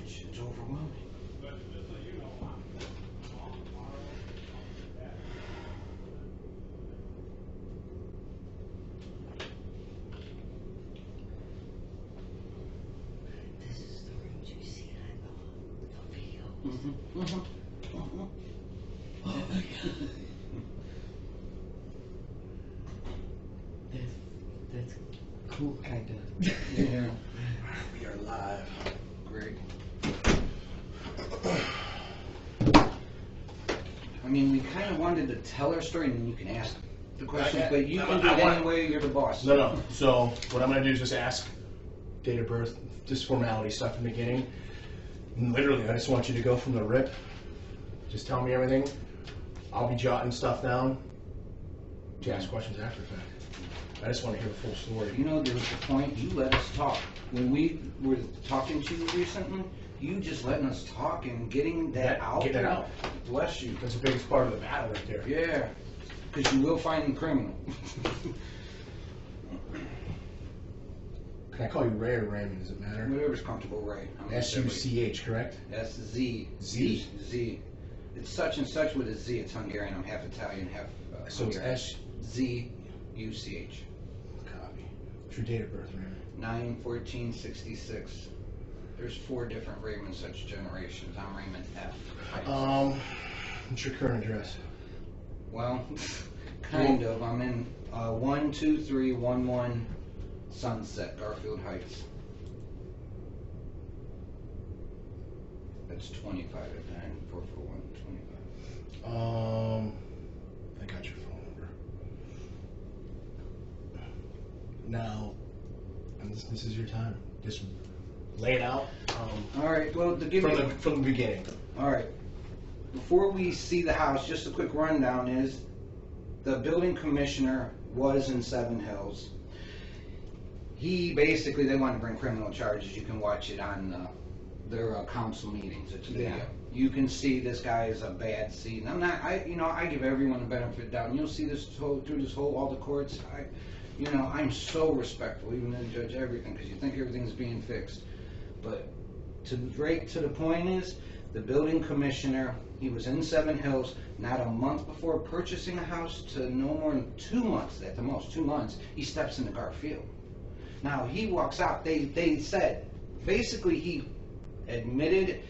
much. It's overwhelming. This is the rooms you see on the videos. Mm-hmm. Mm-hmm. Mm-hmm. Oh my god. That's cool, kinda. Yeah. We are live. Great. I mean, we kind of wanted to tell our story, and then you can ask the questions, but you can do it anyway. You're the boss. No. So what I'm gonna do is just ask date of birth, just formality stuff in the beginning. And literally, I just want you to go from the rip. Just tell me everything. I'll be jotting stuff down. To ask questions after the fact. I just want to hear the full story. You know, there was the point you let us talk. When we were talking to you recently, you just letting us talk and getting that out. Getting it out. Bless you. That's the biggest part of the battle right there. Yeah, because you will find him criminal. Can I call you Ray or Raymond? Does it matter? Whatever's comfortable, Ray. S-U-C-H, correct? S-Z. Z? Z. It's such and such with a Z. It's Hungarian. I'm half Italian, half So it's Hungarian. S-Z-U-C-H. Copy. What's your date of birth, Raymond? 9/14/66. There's 4 different Raymond such generations. I'm Raymond F. What's your current address? Well, kind of. I'm in 12311 Sunset, Garfield Heights. That's 25 at 441, 25. I got your phone number. Now, and this is your time. Just lay it out. All right. Well, to give you from the beginning. all right. Before we see the house, just a quick rundown is the building commissioner was in Seven Hills. He basically, they want to bring criminal charges. You can watch it on their council meetings. It's a video. Yeah. You can see this guy is a bad seed. And I'm not, I give everyone the benefit of the doubt. And you'll see this through this whole, all the courts. I'm so respectful, even to judge everything, because you think everything's being fixed. But right to the point is, the building commissioner, he was in Seven Hills, not a month before purchasing a house to no more than 2 months, at the most, 2 months, he steps into Garfield. Now, he walks out, they said, basically he admitted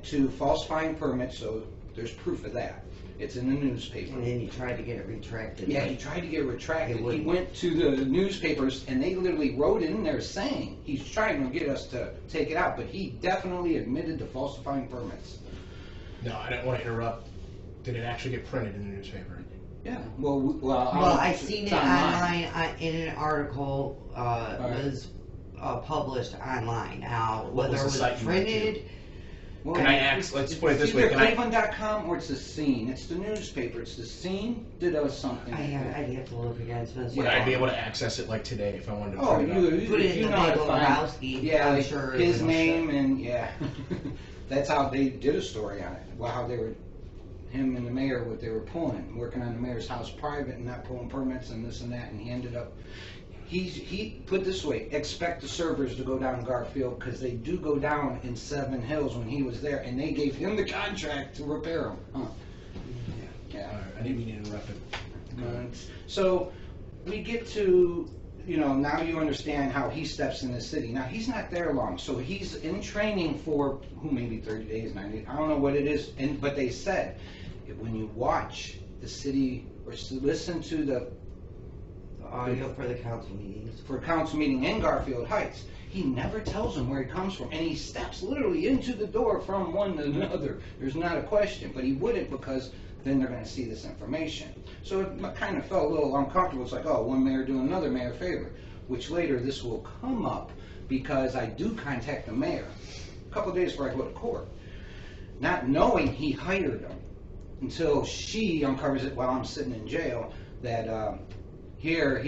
to falsifying permits, so there's proof of that. It's in the newspaper. And then he tried to get it retracted. Yeah, he tried to get it retracted. He went to the newspapers, and they literally wrote in there saying he's trying to get us to take it out, but he definitely admitted to falsifying permits. No, I didn't want to interrupt. Did it actually get printed in the newspaper? Yeah. Well, I seen it online in an article. Was published online. Now, whether it was printed. Well, can I ask? Let's put it this way. It's either Cleveland.com or it's the Scene. It's the newspaper. It's the Scene did something. I'd have to look again. Would I be able to access it like today if I wanted to? Oh, print it up? you put it in the know Big Lebowski. Yeah, I'm like sure his name and yeah, that's how they did a story on it. Well, how they were, him and the mayor, what they were pulling, working on the mayor's house private and not pulling permits and this and that, and he ended up. He put it this way, expect the servers to go down Garfield, because they do go down in Seven Hills when he was there, and they gave him the contract to repair them. Huh. Yeah. All right, I didn't mean to interrupt it. So we get to, now you understand how he steps in the city. Now he's not there long, so he's in training for maybe 30 days, 90, I don't know what it is, but they said, when you watch the city or listen to the audio for the council meetings. For a council meeting in Garfield Heights, he never tells them where he comes from, and he steps literally into the door from one to another. There's not a question, but he wouldn't, because then they're going to see this information. So it kind of felt a little uncomfortable. It's like, oh, one mayor doing another mayor a favor, which later this will come up, because I do contact the mayor a couple of days before I go to court, not knowing he hired him, until she uncovers it while I'm sitting in jail, that here,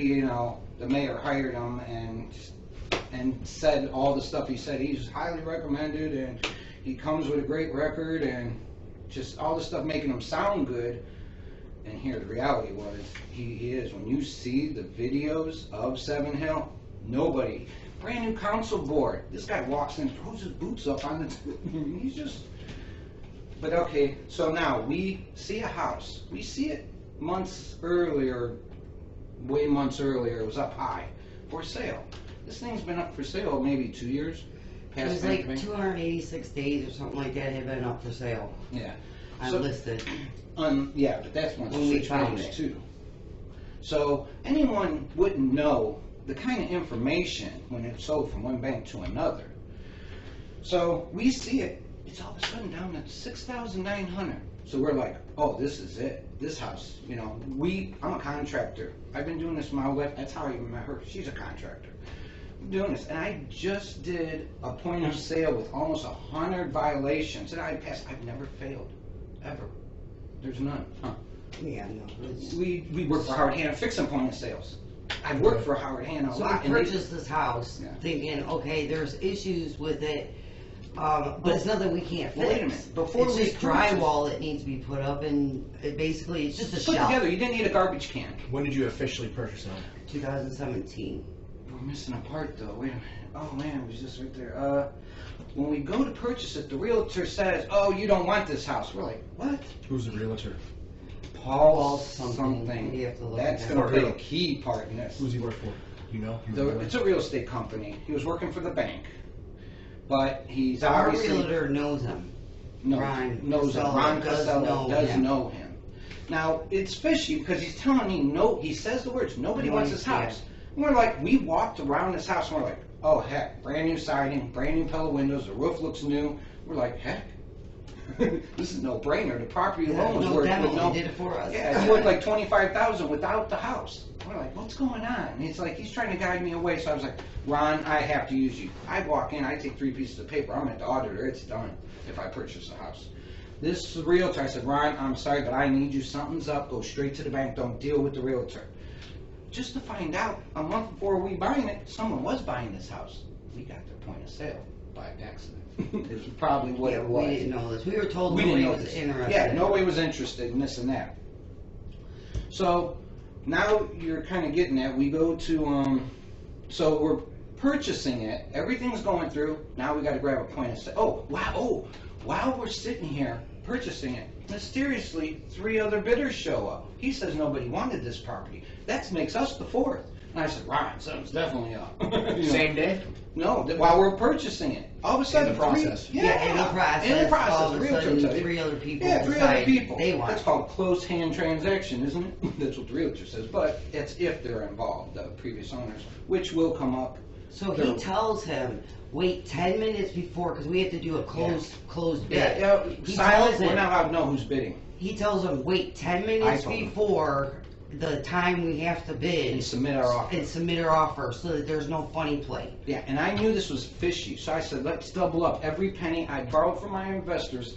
the mayor hired him and said all the stuff he said. He's highly recommended, and he comes with a great record, and just all the stuff making him sound good. And here, the reality was, he is. When you see the videos of Seven Hill, Nobody. Brand new council board. This guy walks in, throws his boots up on the, he's just, but okay, so now we see a house. We see it months earlier, way months earlier, it was up high for sale. This thing's been up for sale maybe 2 years. It was like 286 days or something like that had been up for sale. Yeah. Unlisted. Yeah, but that's once when we found it too. So anyone wouldn't know the kind of information when it's sold from one bank to another. So we see it, it's all of a sudden down to 6,900. So we're like, oh, this is it. This house, you know, I'm a contractor. I've been doing this my whole life. That's how I even met her. She's a contractor. I'm doing this, and I just did a point of sale with almost 100 violations, and I passed. I've never failed, ever. There's none, huh? Yeah, no. We work for Howard Hanna fixing point of sales. I've worked for Howard Hanna a lot. So we purchased this house thinking, okay, there's issues with it, but it's nothing we can't fix. Wait a minute. Before it's we just drywall that needs to be put up, and basically it's just a put shell. together. You didn't need a garbage can. When did you officially purchase it? 2017. We're missing a part though. Wait a minute. Oh man, it was just right there. When we go to purchase it, the realtor says, "Oh, you don't want this house." We're like, "What?" Who's the realtor? Paul something. You have to look That's at going to that. play a key part in this. Who's he work for? You know? It's a real estate company. He was working for the bank, but he's Our obviously realtor knows him. Ron knows him. Costello Ron does Costello know does him. know him. Now it's fishy because he's telling me no. He says the words, "Nobody wants this house." And we're like, we walked around this house and we're like, oh heck, brand new siding, brand new pillow windows, the roof looks new. We're like, heck, this is no brainer. The property alone was worth They did it for us. Yeah, it's worth like $25,000 without the house. We're like, what's going on? And he's like, he's trying to guide me away. So I was like, Ron, I have to use you. I walk in, I take 3 pieces of paper. I'm at the auditor. It's done if I purchase a house. This realtor, I said, Ron, I'm sorry, but I need you. Something's up. Go straight to the bank. Don't deal with the realtor. Just to find out, a month before we buying it, someone was buying this house. We got their point of sale by accident. It's probably what it was. We didn't know this. We were told We nobody didn't know was this. interested. Yeah, nobody was interested in this and that. So now you're kind of getting that. We go to, so we're purchasing it. Everything's going through. Now we got to grab a point of sale. Oh, wow. Oh, while we're sitting here purchasing it, mysteriously 3 other bidders show up. He says nobody wanted this property. That makes us the 4th. And I said, Ryan, something's definitely up. Same day? No, while we're purchasing it. All of a sudden, In the process. In the process. In the process. All of The a realtor sudden, tell you. 3 other people. Yeah, 3 other people. They want. That's called closed hand transaction, isn't it? That's what the realtor says. But it's if they're involved, the previous owners, which will come up. So he tells him, wait 10 minutes before, because we have to do a closed bid. Yeah, He silent. tells him- We're not allowed to know who's bidding. He tells him, wait 10 minutes told him. before the time we have to bid. And submit our offer. And submit our offer, so that there's no funny play. Yeah, and I knew this was fishy, so I said, let's double up every penny I borrowed from my investors,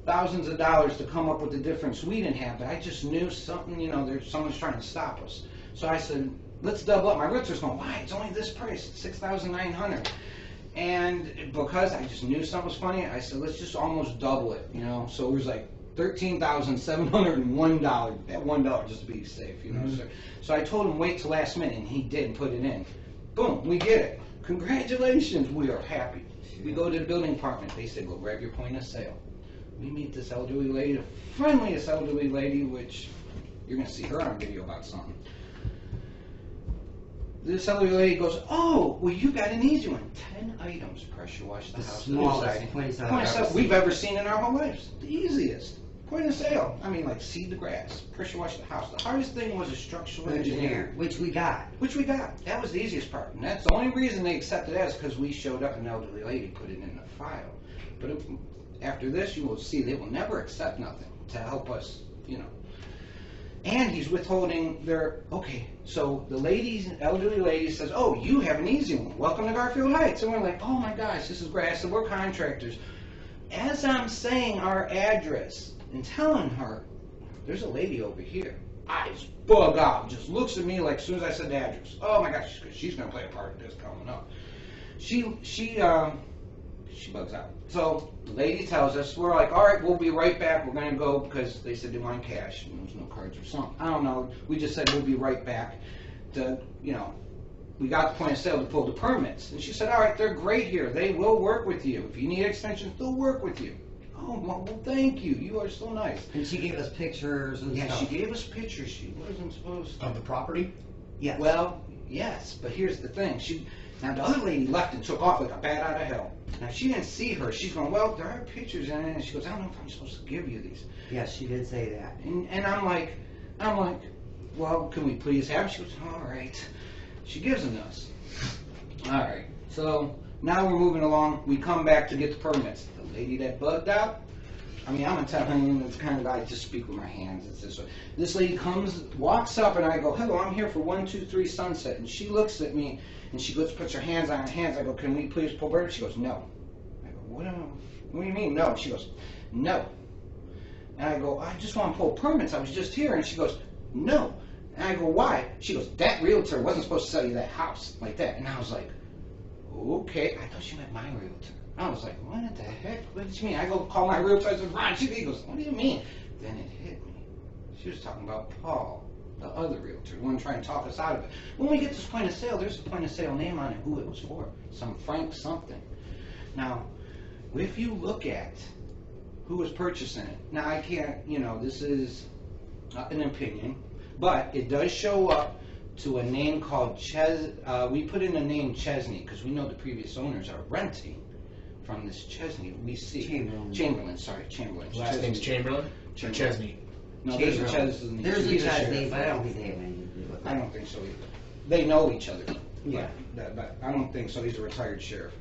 thousands of dollars to come up with the difference we didn't have, but I just knew something, you know, someone's trying to stop us. So I said, let's double up. My realtor's going, why? It's only this price, $6,900. And because I just knew something was funny, I said, let's just almost double it, you know. So it was like $13,701, that $1 just to be safe, you know. Mm-hmm. So I told him wait till last minute, and he did and put it in. Boom, we get it. Congratulations, we are happy. We go to the building department. They say, well, grab your point of sale. We meet this elderly lady, the friendliest elderly lady, which you're going to see her on video about something. This elderly lady goes, oh, well, you got an easy one. 10 items, pressure wash the house. Smallest point of sale We've ever seen in our whole lives. The easiest. Point of sale. I mean, like seed the grass, pressure wash the house. The hardest thing was a structural engineer. Which we got. Which we got. That was the easiest part. And that's the only reason they accepted that is because we showed up and an elderly lady put it in the file. But after this, you will see they will never accept nothing to help us, you know. And he's withholding their, okay, so the elderly lady says, oh, you have an easy one. Welcome to Garfield Heights. And we're like, oh my gosh, this is great. I said, we're contractors. As I'm saying our address and telling her, there's a lady over here. Eyes bug out, just looks at me like as soon as I said the address. Oh my gosh, she's going to play a part in this coming up. She bugs out. So the lady tells us, we're like, all right, we'll be right back. We're going to go because they said they want cash and there was no cards or something. I don't know. We just said we'll be right back to, you know, we got the point of sale to pull the permits. And she said, all right, they're great here. They will work with you. If you need extensions, they'll work with you. Oh, well, thank you. You are so nice. And she gave us pictures and stuff. Yeah, she gave us pictures. She wasn't supposed to. Of the property? Yes. Well, yes, but here's the thing. Now, the other lady left and took off like a bat out of hell. Now, she didn't see her. She's going, well, there are pictures in it. And she goes, I don't know if I'm supposed to give you these. Yes, she did say that. And I'm like, well, can we please have them? She goes, all right. She gives them to us. All right. So now we're moving along. We come back to get the permits. The lady that bugged out, I mean, I'm going to tell her, it's kind of, I just speak with my hands. It's this way. This lady walks up, and I go, hello, I'm here for 123 Sunset. And she looks at me, and she goes, puts her hands on her hands. I go, can we please pull permits? She goes, no. I go, what do you mean, no? She goes, no. And I go, I just want to pull permits. I was just here. And she goes, no. And I go, why? She goes, that realtor wasn't supposed to sell you that house like that. And I was like, okay. I thought she meant my realtor. I was like, what the heck? What did you mean? I go call my realtor. I said, Ron, he goes, what do you mean? Then it hit me. She was talking about Paul, the other realtor, the one trying to talk us out of it. When we get this point of sale, there's a point of sale name on it, who it was for. Some Frank something. Now, if you look at who was purchasing it, now I can't, this is an opinion, but it does show up to a name called we put in the name Chesney because we know the previous owners are renting from this Chesney. We see Chamberlain. Last name's Chamberlain? Or Chesney? No, there's a Chesney. There's a Chesney, but I don't think they have anything to do with that. I don't think so either. They know each other. Yeah. But I don't think so. He's a retired sheriff.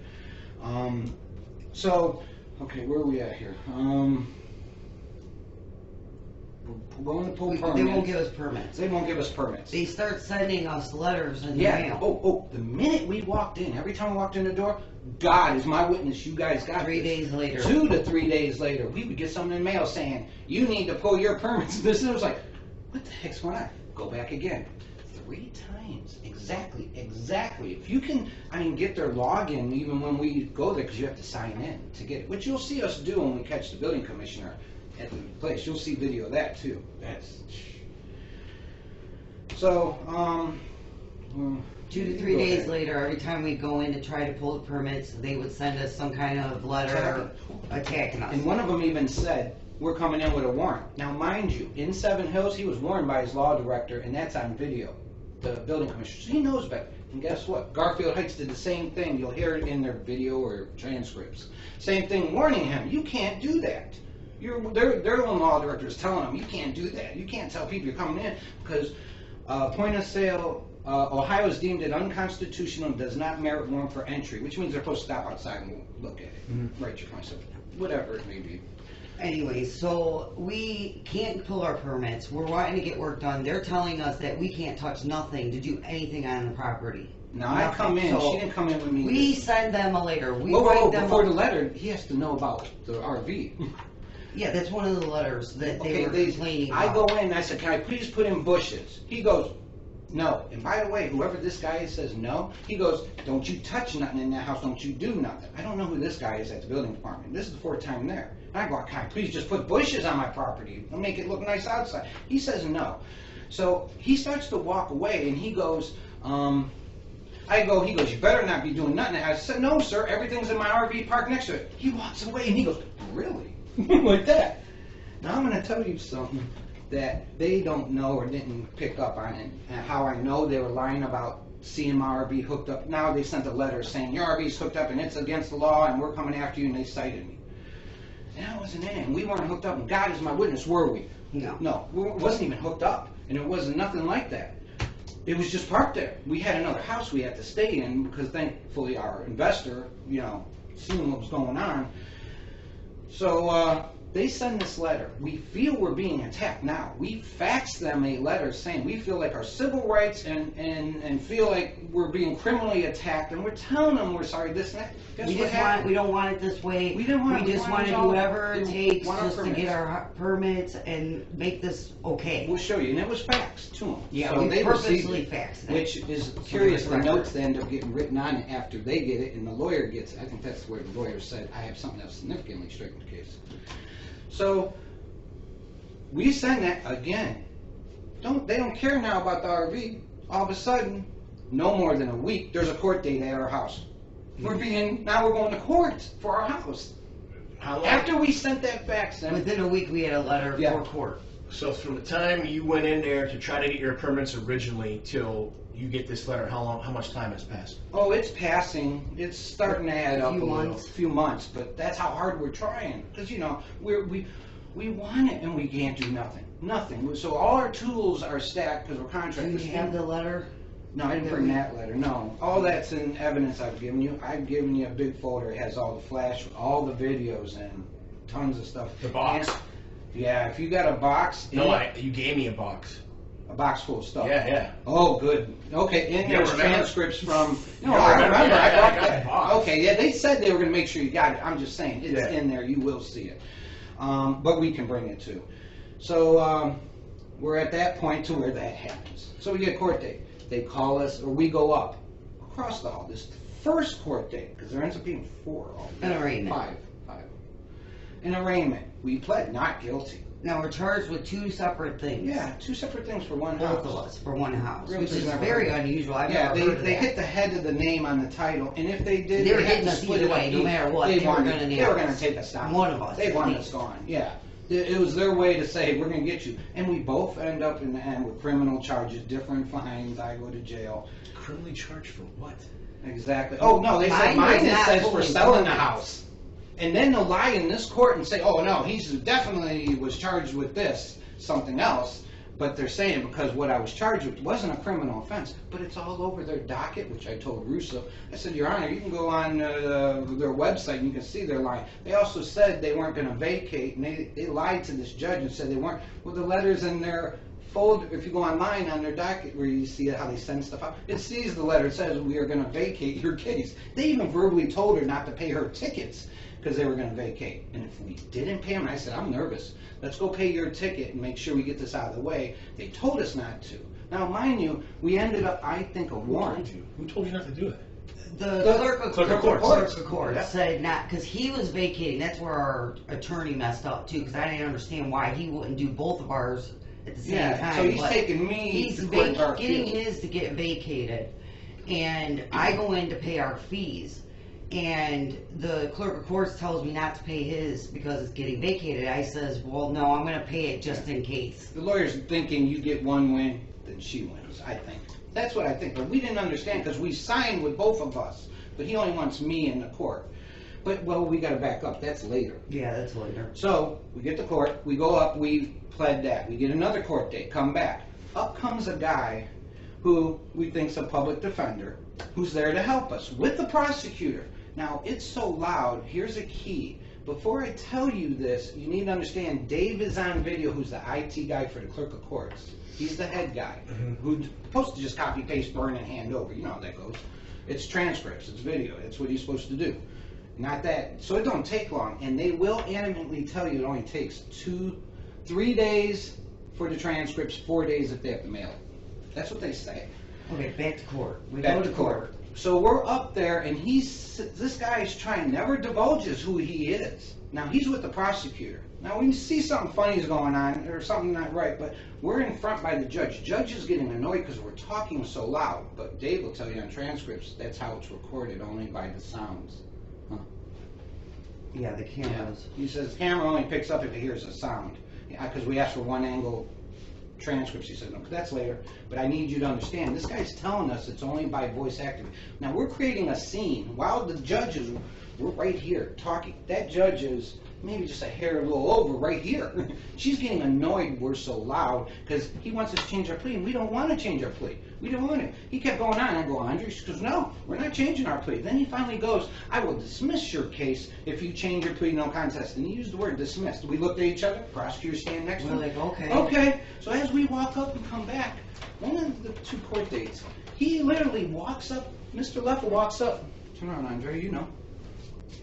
So, okay, where are we at here? We're going to pull permits. They won't give us permits. They won't give us permits. They start sending us letters in the Yeah. mail. The minute we walked in, every time we walked in the door, God is my witness, you guys got 3 this. days later. 2 to 3 days later, we would get something in the mail saying, you need to pull your permits. This was like, what the heck's going on? Go back again. 3 times. Exactly. If you can, get their login even when we go there, because you have to sign in to get it, which you'll see us do when we catch the building commissioner at the place. You'll see video of that too. So, 2 to 3 days later, every time we go in to try to pull the permits, they would send us some kind of letter attacking us. And one of them even said, we're coming in with a warrant. Now, mind you, in Seven Hills, he was warned by his law director, and that's on video, the building commissioner. So he knows better. And guess what? Garfield Heights did the same thing. You'll hear it in their video or transcripts. Same thing, warning him, you can't do that. Their own law director is telling them, you can't do that. You can't tell people you're coming in because point of sale, Ohio has deemed it unconstitutional and does not merit warrant for entry, which means they're supposed to stop outside and look at it. Mm-hmm. Write your point of sale, whatever it may be. Anyway, so we can't pull our permits. We're wanting to get work done. They're telling us that we can't touch nothing to do anything on the property. Now, I come in, so she didn't come in with me. We send them a letter. Before the letter, he has to know about the RV. Yeah, that's one of the letters that they were complaining about. I go in and I said, can I please put in bushes? He goes, no. And by the way, whoever this guy is says no, he goes, don't you touch nothing in that house, don't you do nothing. I don't know who this guy is at the building department. This is the 4th time there. And I go, can I please just put bushes on my property and make it look nice outside? He says no. So he starts to walk away and he goes, he goes, you better not be doing nothing. I said, no, sir, everything's in my RV parked next to it. He walks away and he goes, really? Like that. Now I'm going to tell you something that they don't know or didn't pick up on it, and how I know they were lying about seeing my RV hooked up. Now they sent a letter saying your RV's hooked up and it's against the law and we're coming after you, and they cited me. And I wasn't in it, and we weren't hooked up, and God is my witness, were we? No, it wasn't even hooked up, and it wasn't nothing like that. It was just parked there. We had another house we had to stay in because thankfully our investor, seen what was going on. So they send this letter. We feel we're being attacked now. We fax them a letter saying we feel like our civil rights and feel like we're being criminally attacked, and we're telling them we're sorry, this and that. We don't want it this way. We just want to do whatever it takes just to get our permits and make this okay. We'll show you. And it was faxed to them. Yeah, so we purposely faxed it. Which is curious, the notes that end up getting written on it after they get it and the lawyer gets it. I think that's where the lawyer said, I have something else significantly straightened the case. So we send that again. They don't care now about the RV. All of a sudden, no more than a week, there's a court date at our house. Now we're going to court for our house. How long? After we sent that fax in. Within a week, we had a letter Yeah. for court. So from the time you went in there to try to get your permits originally till you get this letter, how much time has passed? Oh, it's passing. It's starting to add up a little. months. Few months, but that's how hard we're trying. Because we want it and we can't do nothing. So all our tools are stacked because we're Do contractors. you have the letter? No, I didn't bring that letter. No, all that's in evidence I've given you. I've given you a big folder. It has all the flash, all the videos, and tons of stuff. The box. And, yeah, if you got a box. You gave me a box. A box full of stuff. Yeah. Oh, good. Okay, and You there's remember? transcripts from. No, You I remember? remember. Yeah, I I brought got that. the box. Okay, yeah, they said they were going to make sure you got it. I'm just saying, it's in there. You will see it. But we can bring it too. So we're at that point to where that happens. So we get a court date. They call us, or we go up across the hall. This is the first court date, because there ends up being 4. An arraignment. Five. An arraignment. We pled not guilty. Now, we're charged with 2 separate things. Yeah, 2 separate things for one house. Both of us, for one house, Really, which is never very heard. unusual. I've Yeah, never heard of they that. hit the head of the name on the title, and if they did, They were had hitting to us split either it way, up. no matter what, they were gonna nail They were going to us. take us down. One of us, They at wanted least. us gone. Yeah, it was their way to say we're going to get you, and we both end up in the end with criminal charges, different fines. I go to jail. Criminally charged for what? Exactly. Oh no, they said Mine was mine it not says for fully selling the funded. house, and then they'll lie in this court and say, oh no, he's definitely was charged with this, something else. But they're saying because what I was charged with wasn't a criminal offense, but it's all over their docket, which I told Russo. I said, Your Honor, you can go on their website and you can see their line. They also said they weren't going to vacate, and they lied to this judge and said they weren't. Well, the letters in their folder, if you go online on their docket where you see how they send stuff out, it sees the letter. It says we are going to vacate your case. They even verbally told her not to pay her tickets because they were going to vacate. And if we didn't pay them, I said, I'm nervous. Let's go pay your ticket and make sure we get this out of the way. They told us not to. Now, mind you, we ended up, I think, a warrant. Who told you not to do it? The clerk of court Yeah. said not, because he was vacating. That's where our attorney messed up too, because I didn't understand why he wouldn't do both of ours at the same time. So he's but taking me he's to court Garfield. getting his to get vacated, and I go in to pay our fees, and the clerk of courts tells me not to pay his because it's getting vacated. I says, well, no, I'm going to pay it just in case. The lawyer's thinking you get one win, then she wins, I think. That's what I think, but we didn't understand because we signed with both of us, but he only wants me in the court. But, well, we got to back up, that's later. Yeah, that's later. So, we get to court, we go up, we pled that. We get another court date, come back. Up comes a guy who we think's a public defender, who's there to help us, with the prosecutor. Now, it's so loud, here's a key. Before I tell you this, you need to understand, Dave is on video, who's the IT guy for the clerk of courts. He's the head guy, who's supposed to just copy, paste, burn, and hand over. You know how that goes. It's transcripts, it's video, that's what he's supposed to do. Not that, so it don't take long, and they will animately tell you it only takes 3 days for the transcripts, 4 days if they have to mail it. That's what they say. Okay, back to court. We Back go to court. So we're up there, and this guy's trying, never divulges who he is. Now, he's with the prosecutor. Now, when you see something funny's going on, or something not right, but we're in front by the judge. Judge is getting annoyed because we're talking so loud, but Dave will tell you on transcripts, that's how it's recorded, only by the sounds. Yeah, the cameras. He says the camera only picks up if it hears a sound. Because we asked for one angle transcripts. He said, no, that's later. But I need you to understand, this guy's telling us it's only by voice activity. Now, we're creating a scene while the judges, we're right here talking. That judge is maybe just a hair a little over right here. She's getting annoyed we're so loud because he wants us to change our plea, and we don't want to change our plea. We don't want it. He kept going on. I go, Andre, she goes, no, we're not changing our plea. Then he finally goes, I will dismiss your case if you change your plea, no contest. And he used the word dismissed. We looked at each other, prosecutor standing next to We're him. like, okay. Okay. So as we walk up and come back, one of the 2 court dates, he literally walks up, Mr. Leffel walks up, turn around, Andre, you know.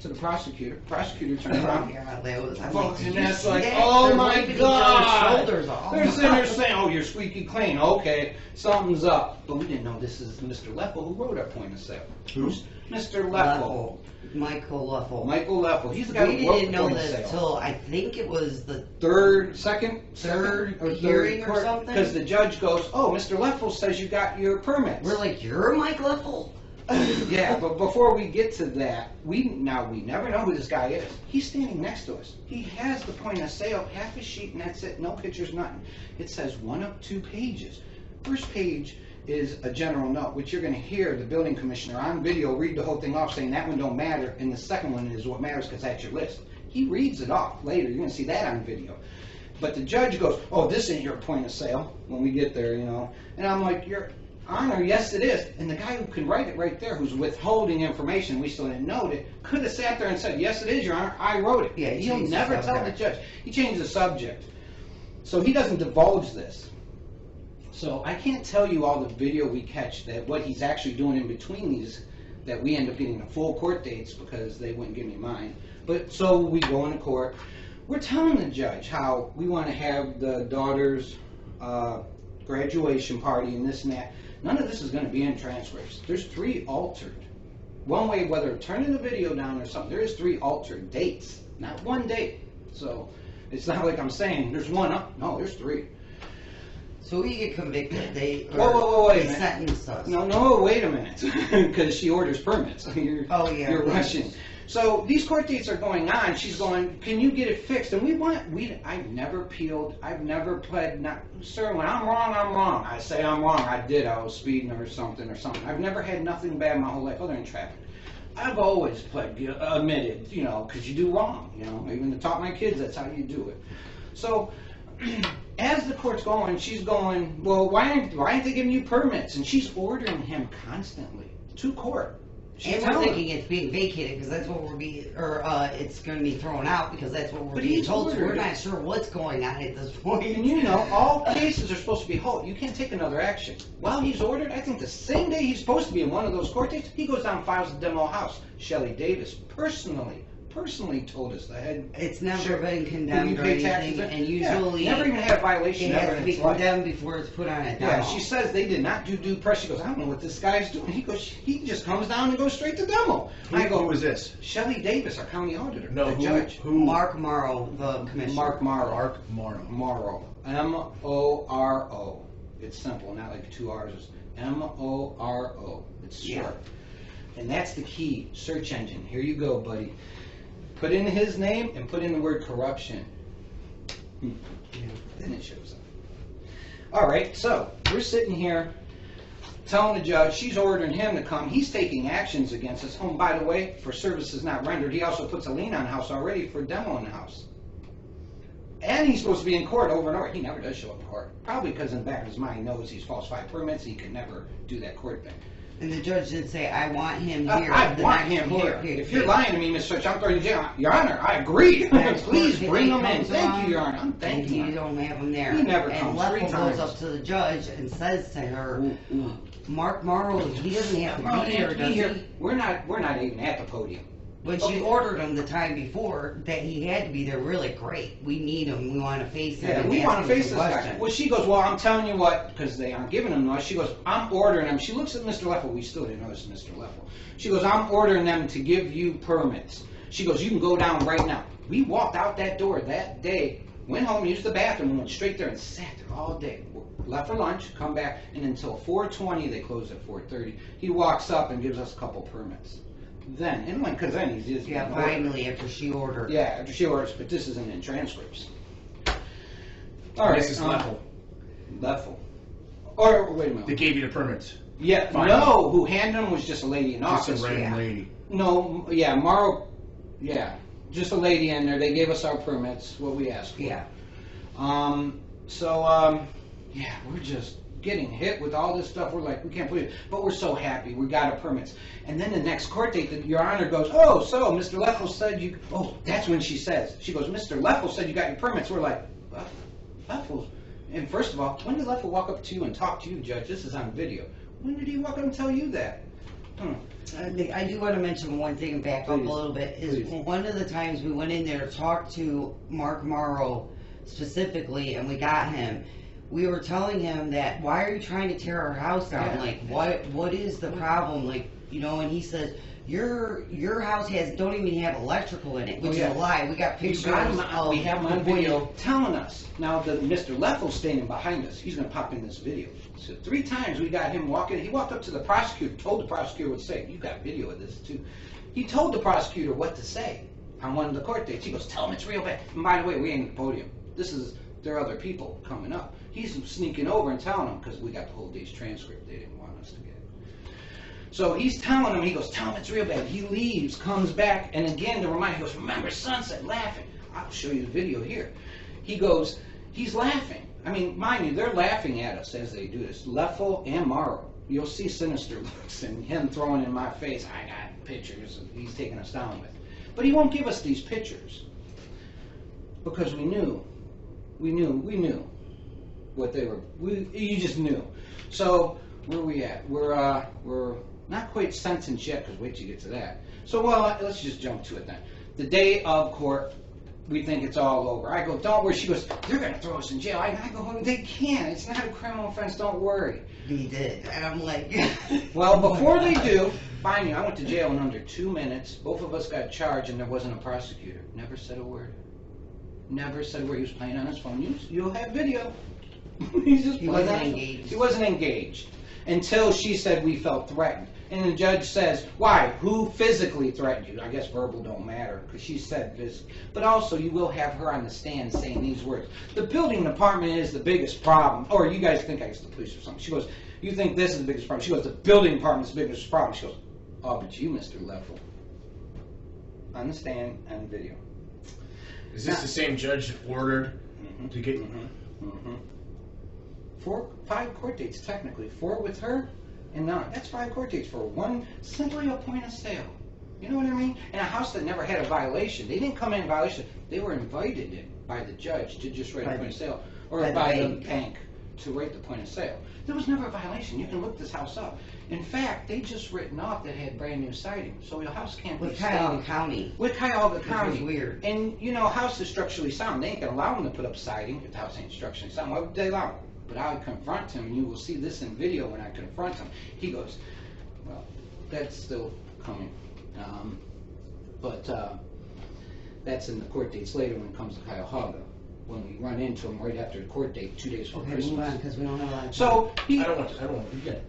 to the prosecutor. Prosecutor turned around. Yeah, that was, I'm Well, like, did and you that's see like, that? oh They're my wiping each other's God! shoulders off. They're sitting there saying, oh, you're squeaky clean. Okay, something's up. But we didn't know this is Mr. Leffel who wrote our point of sale. Who's? Mr. Leffel. Leffel. Michael Leffel. Michael Leffel. He's the guy We who wrote didn't the know point of this sale. till I think it was the Third hearing or something? Because the judge goes, oh, Mr. Leffel says you got your permits. we're like, you're Mike Leffel? Yeah, but before we get to that, we never know who this guy is. He's standing next to us. He has the point of sale, half a sheet, and that's it. No pictures, nothing. It says 1 of 2 pages. First page is a general note, which you're going to hear the building commissioner on video read the whole thing off, saying that one don't matter, and the second one is what matters because that's your list. He reads it off later. You're going to see that on video. But the judge goes, oh, this ain't your point of sale when we get there, you know. And I'm like, Your Honor, yes it is. And the guy who can write it right there, who's withholding information, we still didn't know it, could have sat there and said, yes it is, Your Honor, I wrote it. Yeah, he He'll changed the never tell the subject. judge. He changed the subject. So he doesn't divulge this. So I can't tell you all the video we catch, that what he's actually doing in between these, that we end up getting the full court dates because they wouldn't give me mine. But so we go into court. We're telling the judge how we want to have the daughter's graduation party and this and that. None of this is going to be in transcripts. There's 3 altered. One way, whether turning the video down or something, there is 3 altered dates, not 1 date. So it's not like I'm saying there's 1 up. No, there's 3. So we get convicted, they, Whoa, wait a they minute. sentence us. No, wait a minute, because she orders permits. You're Yeah. rushing. So these court dates are going on. She's going, can you get it fixed? And I've never appealed. I've never pled. Sir, when I'm wrong, I'm wrong. I say I'm wrong. I was speeding or something. I've never had nothing bad my whole life other than traffic. I've always admitted, you know, because you do wrong. You know, even to taught my kids that's how you do it. So as the court's going, she's going, well, why aren't they giving you permits? And she's ordering him constantly to court. She's And we're telling him. thinking it's being vacated because that's what we're being, or it's going to be thrown out because that's what we're But being he's told. So we're ordered it. not sure what's going on at this point. And you know, all cases are supposed to be held. You can't take another action. While he's ordered, I think the same day he's supposed to be in one of those court dates, he goes down and files a demo house. Shelley Davis personally told us, the head. It's never Sure. been Did condemned you or pay taxes? anything, and Yeah, usually never even had a violation it ever has to in be its life. condemned before it's put on a demo. Yeah, she says they did not do due press. She goes, I don't know what this guy's doing. He goes, he just comes down and goes straight to demo. I Who go, was this? Shelley Davis, our county auditor, No, the judge. who? Mark Morrow, the commissioner. Mark Morrow. Mark Morrow. Morrow. M-O-R-O. It's simple, not like 2 R's. It's M-O-R-O. It's Yeah. short. And that's the key. Search engine. Here you go, buddy. Put in his name and put in the word corruption. Then it shows up. All right, so we're sitting here telling the judge she's ordering him to come. He's taking actions against us. Oh, and by the way, for services not rendered, he also puts a lien on the house already for demo in the house. And he's supposed to be in court over and over. He never does show up in court. Probably because in the back of his mind he knows he's falsified permits. He can never do that court thing. And the judge did say, I want him here. I the want next him court here. date. If you're lying to me, Mr. Judge, I'm throwing you in jail. Your Honor, I agree. Next Please court bring date him in. comes Thank along, you, Your Honor. I'm And thanking you you. don't have him there. He never and comes, Leffel 3 times. goes up to the judge and says to her, Ooh. Mark Morrow, he doesn't have to Well, be here, Aunt, does be here. he? We're not even at the podium. When she ordered him the time before that he had to be there, really great. We need him. We want to face him. Yeah, and we ask want him to face some this guy. questions. Well, she goes, well, I'm telling you what, because they aren't giving him noise. She goes, I'm ordering them. She looks at Mr. Leffel. We still didn't know this was Mr. Leffel. She goes, I'm ordering them to give you permits. She goes, you can go down right now. We walked out that door that day, went home, used the bathroom, and went straight there and sat there all day. Left for lunch, come back, and until 4:20, they closed at 4:30. He walks up and gives us a couple permits. Then, and when, because then he's just Yeah, finally, after she ordered. Yeah, after she orders, but this isn't in transcripts. All right, This is Leffel. Leffel. Or wait a minute. They gave you the permits. Yeah, Fine. no, who handed them was just a lady in Just office. a random yeah. lady. No, yeah, Morrow, yeah, just a lady in there. They gave us our permits, what we asked for. Yeah. Yeah, we're just getting hit with all this stuff. We're like, we can't believe it. But we're so happy. We got our permits. And then the next court date, Your Honor goes, oh, so Mr. Leffel said you, oh, that's when she says. She goes, Mr. Leffel said you got your permits. We're like, Leffel? And first of all, when did Leffel walk up to you and talk to you, Judge? This is on video. When did he walk up and tell you that? I do want to mention one thing and back up a Please. little bit. Is Please. one of the times we went in there to talk to Mark Morrow specifically, and we got him. We were telling him that, why are you trying to tear our house down? Yeah. Like, what is the problem? Like, you know, and he says, your house don't even have electrical in it, which Oh, yeah. is a lie. We got pictures of We have him on the video telling us. Now, Mr. Leffel's standing behind us. He's going to pop in this video. So 3 times we got him walking. He walked up to the prosecutor, told the prosecutor what to say. You got video of this, too. He told the prosecutor what to say on one of the court dates. He goes, tell him it's real bad. And by the way, we ain't at the podium. There are other people coming up. He's sneaking over and telling them, because we got the whole day's transcript. They didn't want us to get it. So he's telling him, he goes, tell him it's real bad. He leaves, comes back, and again to remind him, he goes, remember Sunset, laughing. I'll show you the video here. He goes, he's laughing. I mean, mind you, they're laughing at us as they do this. Leffel and Morrow. You'll see sinister looks and him throwing in my face, I got pictures he's taking us down with. But he won't give us these pictures. Because we knew what they were, you just knew. So, where are we at? We're not quite sentenced yet, because wait till you get to that. So, well, let's just jump to it then. The day of court, we think it's all over. I go, don't worry. She goes, they're going to throw us in jail. I go, they can't. It's not a criminal offense. Don't worry. He did. And I'm like... Well, before they do, mind you, I went to jail in under 2 minutes. Both of us got charged, and there wasn't a prosecutor. Never said a word. Never said a word. He was playing on his phone. You'll have video. He wasn't engaged. He wasn't engaged until she said we felt threatened. And the judge says, why? Who physically threatened you? I guess verbal don't matter, because she said this. But also, you will have her on the stand saying these words. The building department is the biggest problem. Or you guys think I guess the police or something. She goes, you think this is the biggest problem? She goes, the building department's the biggest problem. She goes, oh, but you, Mr. Leffel. On the stand and video. Is this the same judge that ordered to get... 5 court dates, technically. 4 with her, and none. That's 5 court dates for one, simply a point of sale. You know what I mean? And a house that never had a violation. They didn't come in violation. They were invited in by the judge to just write a point of sale. Or by the bank to write the point of sale. There was never a violation. You can look this house up. In fact, they just written off that had brand new siding. So your house can't be With Cuyahoga County. With Cuyahoga County. Which was weird. And, you know, a house is structurally sound. They ain't going to allow them to put up siding if the house ain't structurally sound. Why would they allow them? But I would confront him, and you will see this in video when I confront him. He goes, well, that's still coming. That's in the court dates later when it comes to Cuyahoga. When we run into him right after the court date, 2 days before Christmas. Move on, because we don't have a lot of time. So, I don't want to get...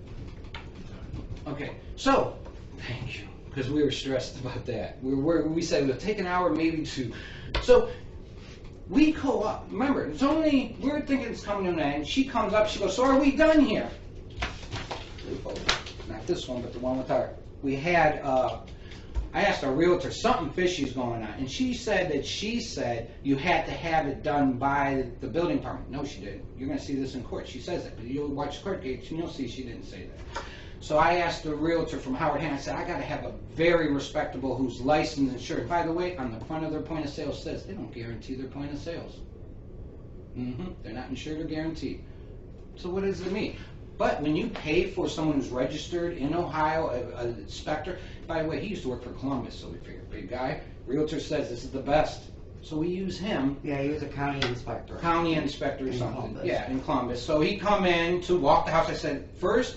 Okay, so, thank you, because we were stressed about that. We said it would take an hour, maybe 2. So, we go up. Remember, we're thinking it's coming to an end. She comes up, she goes, so are we done here? Not this one, but the one with her. We had, I asked our realtor, something fishy's going on, and she said you had to have it done by the building department. No, she didn't. You're going to see this in court. She says that, but you'll watch court dates and you'll see she didn't say that. So I asked the realtor from Howard Hand, I said, I got to have a very respectable who's licensed and insured. By the way, on the front of their point of sale says they don't guarantee their point of sales. They're not insured or guaranteed. So what does it mean? But when you pay for someone who's registered in Ohio, an inspector, by the way, he used to work for Columbus, so we figured, big guy, realtor says this is the best. So we use him. Yeah, he was a county inspector. County inspector or In something. Columbus. Yeah, in Columbus. So he come in to walk the house. I said, first,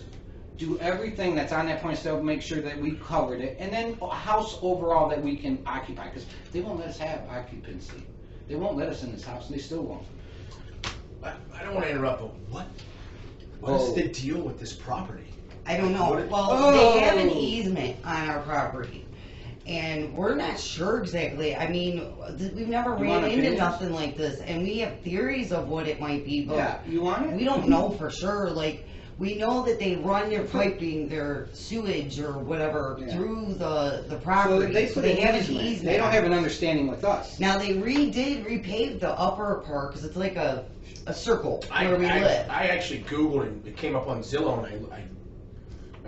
do everything that's on that point of sale, make sure that we covered it, and then a house overall that we can occupy, because they won't let us have occupancy. They won't let us in this house, and they still won't. I don't want to interrupt, but what is the deal with this property? I don't know. Well, they have an easement on our property, and we're not sure exactly. I mean, we've never ran into opinions? nothing like this, and we have theories of what it might be, but Yeah, you want it? we don't know for sure. Like, we know that they run their piping, their sewage or whatever through the property. So they have an easement. easement. They don't have an understanding with us. Now they did repave the upper part because it's like a circle where we live. I actually Googled it. It came up on Zillow, and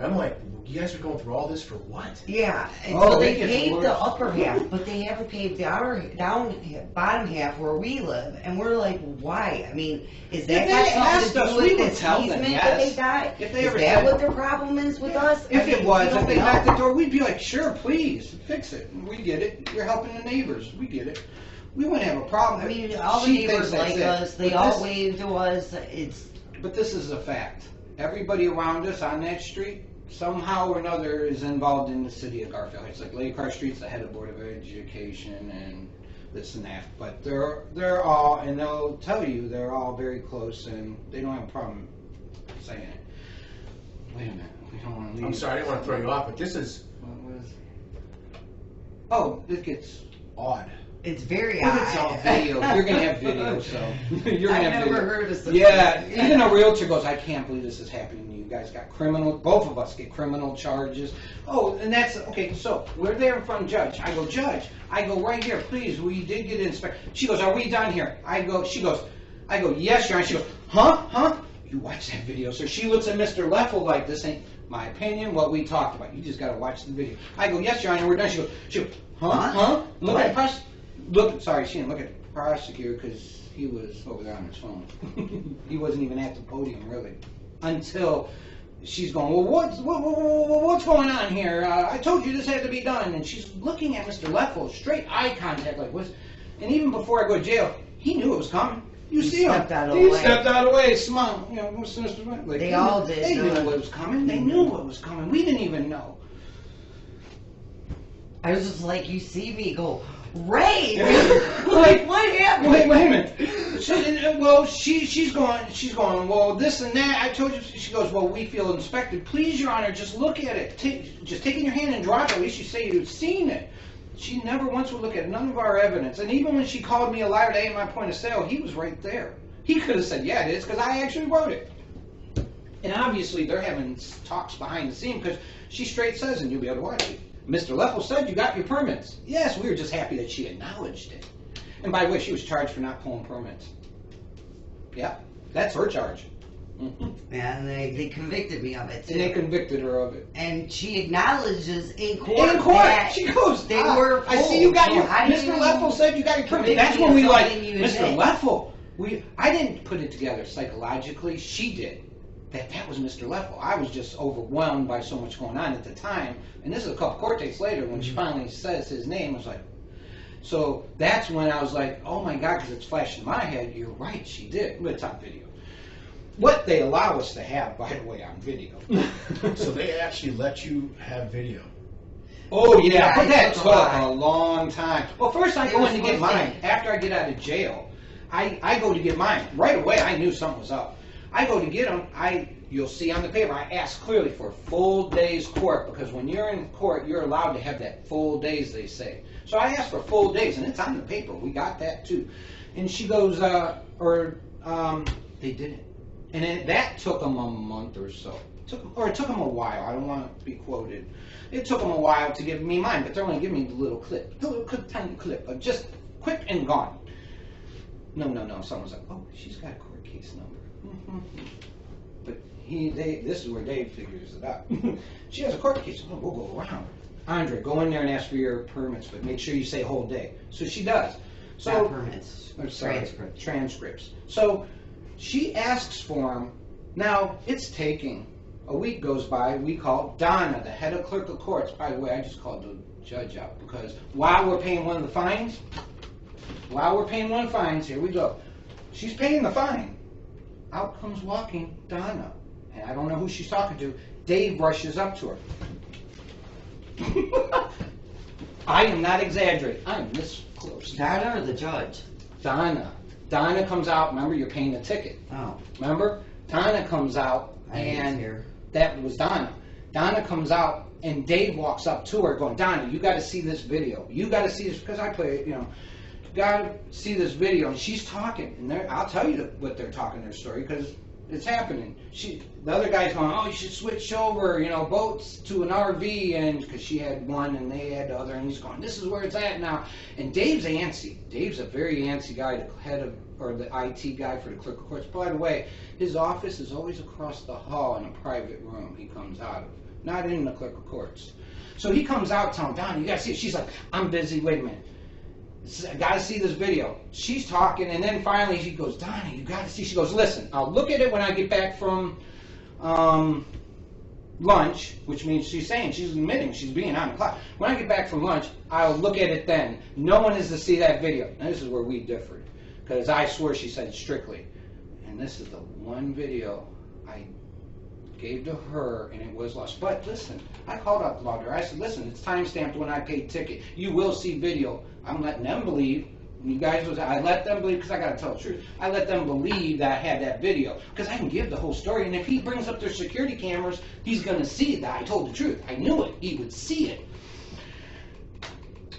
And I'm like, you guys are going through all this for what? Yeah, and Oh, so they it gets paved worse. the upper half, but they haven't paved the bottom half where we live, and we're like, why? I mean, is that If they got asked something to us, do we with would this tell them, easement that they yes. got? If they Is ever that said- what their problem is with us? If I mean, it was, we if they don't knocked the know. door, we'd be like, sure, please, fix it. We get it. You're helping the neighbors. We get it. We wouldn't have a problem. I mean, all the She thinks neighbors that's like it. us, they But all this- wave to us, it's, But this is a fact. Everybody around us on that street, somehow or another, is involved in the city of Garfield. It's like Lake Car Street's the head of Board of Education and this and that. But they're all, and they'll tell you they're all very close, and they don't have a problem saying it. Wait a minute, we don't want to leave. I'm sorry, I didn't want to throw you off, but this is What was? Oh, it gets odd. it's very But it's all odd. video. You're gonna have video, so you're gonna I've have never video. heard of such Yeah, a thing. even a realtor goes, I can't believe this is happening to you. You guys got criminal, both of us get criminal charges. Oh, and that's, okay, so we're there in front of Judge. I go, Judge, I go, right here, please, we did get inspected. She goes, are we done here? I go, yes, Your Honor. She goes, huh? You watch that video, sir. She looks at Mr. Leffel like, this ain't my opinion, what we talked about. You just gotta watch the video. I go, yes, Your Honor, we're done. She goes, huh? Look at the press. Sorry, she didn't look at the prosecutor because he was over there on his phone. He wasn't even at the podium, really. Until she's going, well, what's going on here? I told you this had to be done. And she's looking at Mr. Leffel, straight eye contact, like, what's... And even before I go to jail, he knew it was coming. You see him. stepped out of He the way. stepped out of the way, smile. You know, what's Mr. Leffel? Like, They all did, They knew huh? what was coming. They knew what was coming. We didn't even know. I was just like, you see me go, Ray! Like, what happened? Wait a minute. She's going, well, this and that. I told you. She goes, well, we feel inspected. Please, Your Honor, just look at it. Just take it in your hand and drop it. At least you say you've seen it. She never once would look at none of our evidence. And even when she called me a liar to aid my point of sale, he was right there. He could have said, yeah, it is, because I actually wrote it. And obviously, they're having talks behind the scene, because she straight says, and you'll be able to watch it, Mr. Leffel said you got your permits. Yes, we were just happy that she acknowledged it. And by the way, she was charged for not pulling permits. Yeah, that's her charge. Mhm. And they convicted me of it, too. And they convicted her of it. And she acknowledges in court, In court, that she goes, they were I see you got full. your, So how do Mr. you Leffel said you got your permit. convict That's me when of we like, something you Mr. admit? Leffel, I didn't put it together psychologically, she did. That was Mr. Leffel. I was just overwhelmed by so much going on at the time. And this is a couple court dates later when she finally says his name. I was like, so that's when I was like, oh my God, because it's flashed in my head. You're right, she did. But it's on video. What they allow us to have, by the way, on video. so they actually let you have video. Oh yeah, Yeah, but it that took took a while. a long time. Well, first I It go was in to get supposed to. mine. After I get out of jail, I go to get mine. Right away, I knew something was up. I go to get them. You'll see on the paper, I ask clearly for a full day's court, because when you're in court, you're allowed to have that full days, they say. So I asked for full days, and it's on the paper. We got that too. And she goes, they didn't. And that took them a month or so. It took them a while. I don't want to be quoted. It took them a while to give me mine, but they're only giving me the little tiny clip, of just quick and gone. No. Someone's like, oh, she's got a court case number. But this is where Dave figures it out. She has a court case. Oh, we'll go around. Andre, go in there and ask for your permits, but make sure you say whole day. So she does. So Not permits, transcripts. transcripts. So she asks for them. Now it's taking a week goes by. We call Donna, the head of clerk of courts. By the way, I just called the judge out because while we're paying one of the fines, here we go. She's paying the fine. Out comes walking Donna, and I don't know who she's talking to. Dave rushes up to her. I am not exaggerating. I'm this close. Donna or the judge? Donna. Donna comes out. Remember, you're paying the ticket. Oh, Remember? Donna comes out, I didn't and hear. that was Donna. Donna comes out, and Dave walks up to her going, Donna, you got to see this video. You got to see this, because I play it, got to see this video. And she's talking, and I'll tell you what they're talking, their story, because it's happening. The other guy's going, oh, you should switch over, boats to an RV, and because she had one and they had the other, and he's going, this is where it's at now. And Dave's antsy. Dave's a very antsy guy, the head of, or the IT guy for the clerk of courts. By the way, his office is always across the hall in a private room he comes out of. not in the clerk of courts. So he comes out telling Donna, you gotta see it. She's like, I'm busy, wait a minute. I gotta see this video. She's talking, and then finally she goes, Donna, you gotta see. She goes, listen, I'll look at it when I get back from lunch, which means she's admitting she's being on the clock. When I get back from lunch, I'll look at it then. No one is to see that video. Now this is where we differed, because I swear she said strictly. And this is the one video I gave to her, and it was lost. But listen, I called up the lawyer. I said, listen, it's time-stamped when I paid ticket. You will see video. I'm letting them believe. You guys, I let them believe, because I got to tell the truth. I let them believe that I had that video, because I can give the whole story. And if he brings up their security cameras, he's going to see that I told the truth. I knew it. He would see it.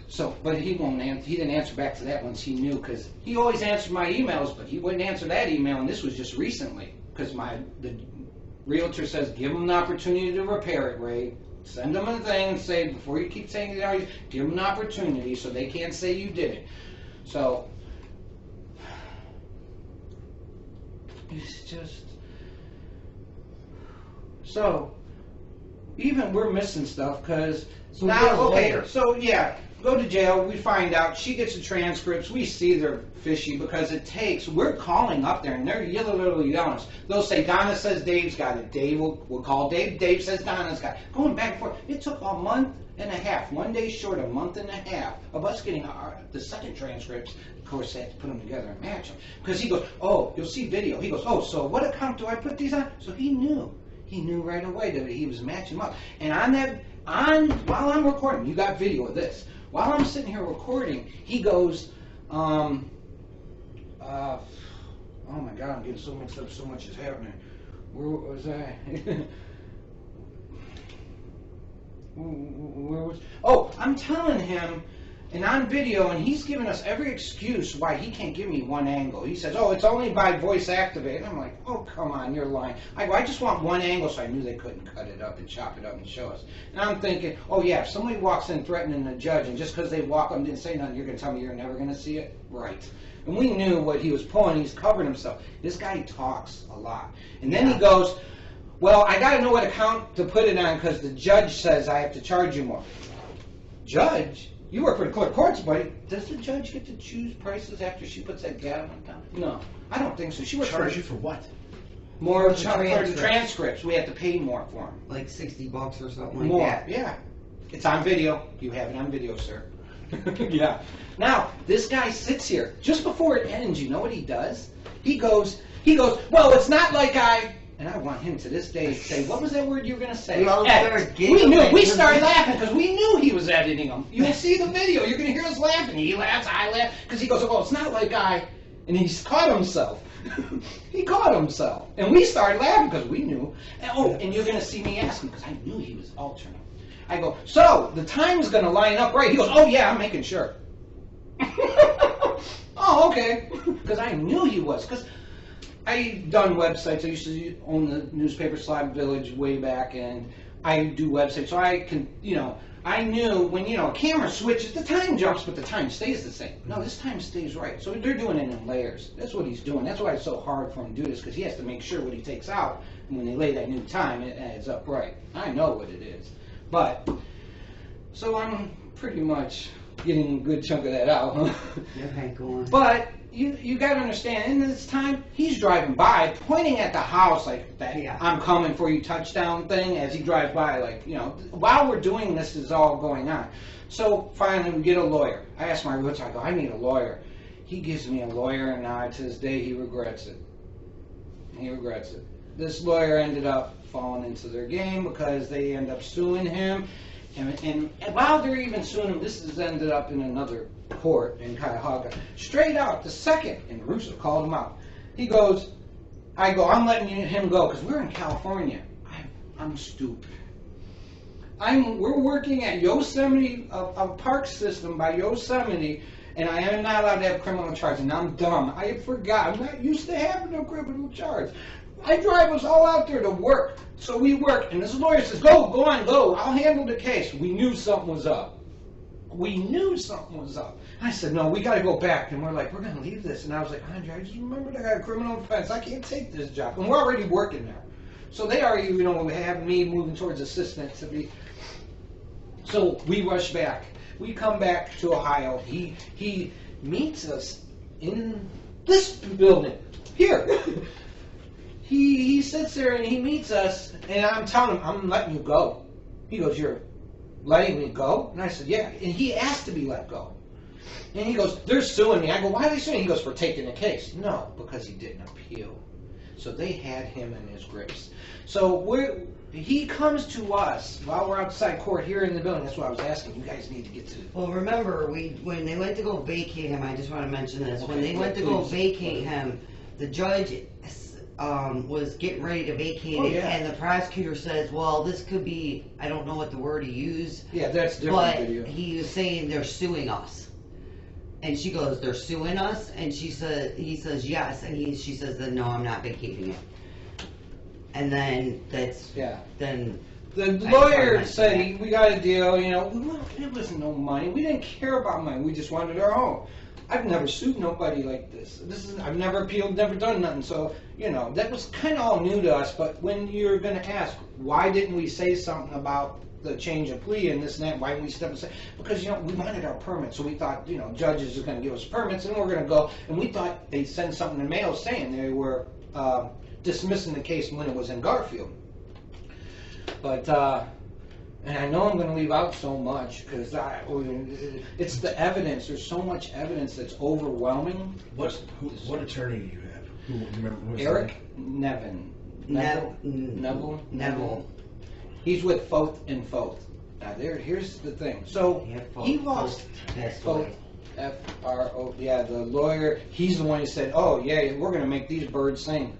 So, but he won't answer. He didn't answer back to that once he knew, because he always answered my emails, but he wouldn't answer that email. And this was just recently, because the realtor says, give them an opportunity to repair it, Ray. Send them a thing and say, before you keep saying it, give them an opportunity so they can't say you did it. So, it's just, so, even we're missing stuff, because So now, we're okay, lawyers. so yeah, go to jail, we find out, she gets the transcripts, we see they're fishy, because it takes, we're calling up there, and they're literally yelling us. They'll say, Donna says Dave's got it, Dave will call Dave, Dave says Donna's got it. Going back and forth, it took a month and a half, 1 day short, a month and a half of us getting the second transcripts. Of course, they had to put them together and match them. Because he goes, oh, you'll see video. He goes, oh, so what account do I put these on? So he knew right away that he was matching them up. And while I'm recording, you got video of this. While I'm sitting here recording, he goes, oh my God, I'm getting so mixed up, so much is happening. Where was I? Oh, I'm telling him, and on video, and he's giving us every excuse why he can't give me one angle. He says, oh, it's only by voice activate. I'm like, oh, come on, you're lying. I just want one angle, so I knew they couldn't cut it up and chop it up and show us. And I'm thinking, oh yeah, if somebody walks in threatening the judge, and just because they walk up and didn't say nothing, you're going to tell me you're never going to see it? Right. And we knew what he was pulling. He's covering himself. This guy talks a lot. And then he goes, well, I got to know what account to put it on, because the judge says I have to charge you more. Judge? You work for the clerk courts, buddy. Does the judge get to choose prices after she puts that gavel down? No, I don't think so. She works Charge you for what? more For the for the transcripts. We have to pay more for them. Like $60 or something like More, that. yeah. It's on video. You have it on video, sir. Yeah. Now, this guy sits here. Just before it ends, you know what he does? He goes, well, it's not like and I want him to this day to say, what was that word you were going to say? We all started We knew. giggling. We started laughing because we knew he was editing them. You'll see the video. You're going to hear us laughing. He laughs, I laugh. Because he goes, well, it's not like and he's caught himself. He caught himself. And we started laughing because we knew. And you're going to see me asking because I knew he was alternate. I go, so the time's going to line up right. He goes, oh, yeah, I'm making sure. Oh, okay. Because I knew he was. Because I've done websites. I used to own the newspaper Slab Village way back, and I do websites. So I can, I knew when, a camera switches, the time jumps, but the time stays the same. No, this time stays right. So they're doing it in layers. That's what he's doing. That's why it's so hard for him to do this, because he has to make sure what he takes out, and when they lay that new time, it adds up right. I know what it is. But, so I'm pretty much getting a good chunk of that out, huh? Okay, go on. But you got to understand, in this time, he's driving by, pointing at the house like that, Yeah. I'm coming for you touchdown thing, as he drives by, like, while we're doing this is all going on. So finally we get a lawyer. I asked my realtor, I go, I need a lawyer. He gives me a lawyer, and now to this day he regrets it. He regrets it. This lawyer ended up falling into their game because they end up suing him. And while they're even suing him, this has ended up in another court in Cuyahoga. Straight out, the second, and Russo called him out. He goes, I'm letting him go, because we're in California. I'm stupid. We're working at Yosemite, a park system by Yosemite, and I am not allowed to have criminal charges, and I'm dumb. I forgot. I'm not used to having no criminal charge. I drive us all out there to work. So we work, and this lawyer says, go on, go. I'll handle the case. We knew something was up. We knew something was up. I said, no, we got to go back. And we're like, we're going to leave this. And I was like, Andre, I just remembered I got a criminal offense. I can't take this job. And we're already working there. So they argue, you know, have me moving towards assistant to be. So we rush back. We come back to Ohio. He meets us in this building here. He sits there and he meets us, and I'm telling him, I'm letting you go. He goes, you're letting me go? And I said, yeah. And he asked to be let go. And he goes, they're suing me. I go, why are they suing? He goes, for taking the case. No, because he didn't appeal. So they had him in his grips. So he comes to us while we're outside court here in the building. That's what I was asking. You guys need to get to. Well, remember, when they went to go vacate him, I just want to mention this. Okay, When they went to go please. vacate him, the judge was getting ready to vacate Oh, it, yeah. and the prosecutor says, well, this could be, I don't know what the word he used, Yeah, that's different but video. he was saying they're suing us. And she goes, they're suing us? And he says, yes. And she says, then no, I'm not vacating it. And then Yeah. then The I lawyer just said, wanted to we got a deal, you know, it was no money. We didn't care about money. We just wanted our home. I've never sued nobody like this. I've never appealed, never done nothing. So, you know, that was kind of all new to us. But when you're going to ask, why didn't we say something about the change of plea and this and that? Why didn't we step and say? Because, you know, we wanted our permits. So we thought, you know, judges are going to give us permits and we're going to go. And we thought they'd send something in the mail saying they were dismissing the case when it was in Garfield. But, and I know I'm going to leave out so much because it's the evidence. There's so much evidence that's overwhelming. What attorney do you have? Who, do you remember what his Eric name? Neville. He's with Foth and Foth. Now here's the thing. So he lost Foth, F-R-O, yeah, the lawyer. He's the one who said, "Oh yeah, we're going to make these birds sing."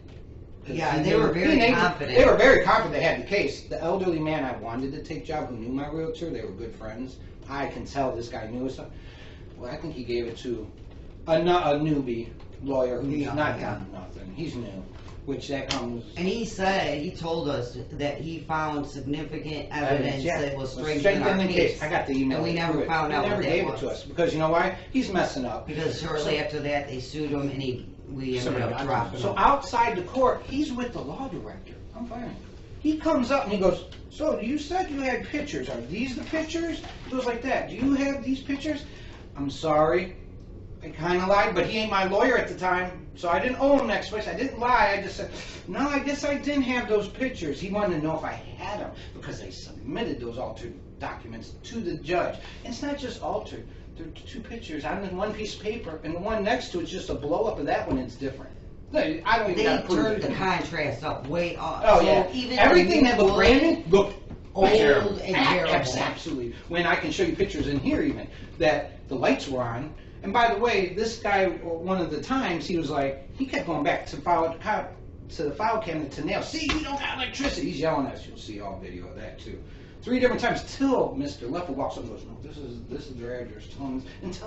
yeah, they were very confident. They were very confident they had the case. The elderly man I wanted to take job who knew my realtor, they were good friends. I can tell this guy knew stuff. Well, I think he gave it to a newbie lawyer who's not done nothing. He's new, which that comes. And he told us that he found significant evidence that was strengthening our the case. I got the email. And we never found out He never what that gave it was. to us because you know why? He's messing up. Because shortly after that, they sued him, and we ended up dropping him. So outside the court, he's with the law director. I'm fine. He comes up and he goes, "So you said you had pictures. Are these the pictures?" He goes like that. "Do you have these pictures?" I'm sorry. I kind of lied, but he ain't my lawyer at the time, so I didn't owe him that space. I didn't lie. I just said, no, I guess I didn't have those pictures. He wanted to know if I had them because they submitted those altered documents to the judge. And it's not just altered. There are two pictures on one piece of paper, and the one next to it's just a blow-up of that one. It's different. I don't even They gotta prove turned it. the contrast up way up. Oh, So yeah. even Everything the that looked brand new looked old terrible. and terrible. Absolutely. When I can show you pictures in here even, that the lights were on. And by the way, this guy, one of the times, he was like, he kept going back to the file cabinet to nail. See, you don't got electricity. He's yelling at us. You'll see all video of that too. 3 different times till Mr. Leffel walks up and goes, no, this is their address. Tell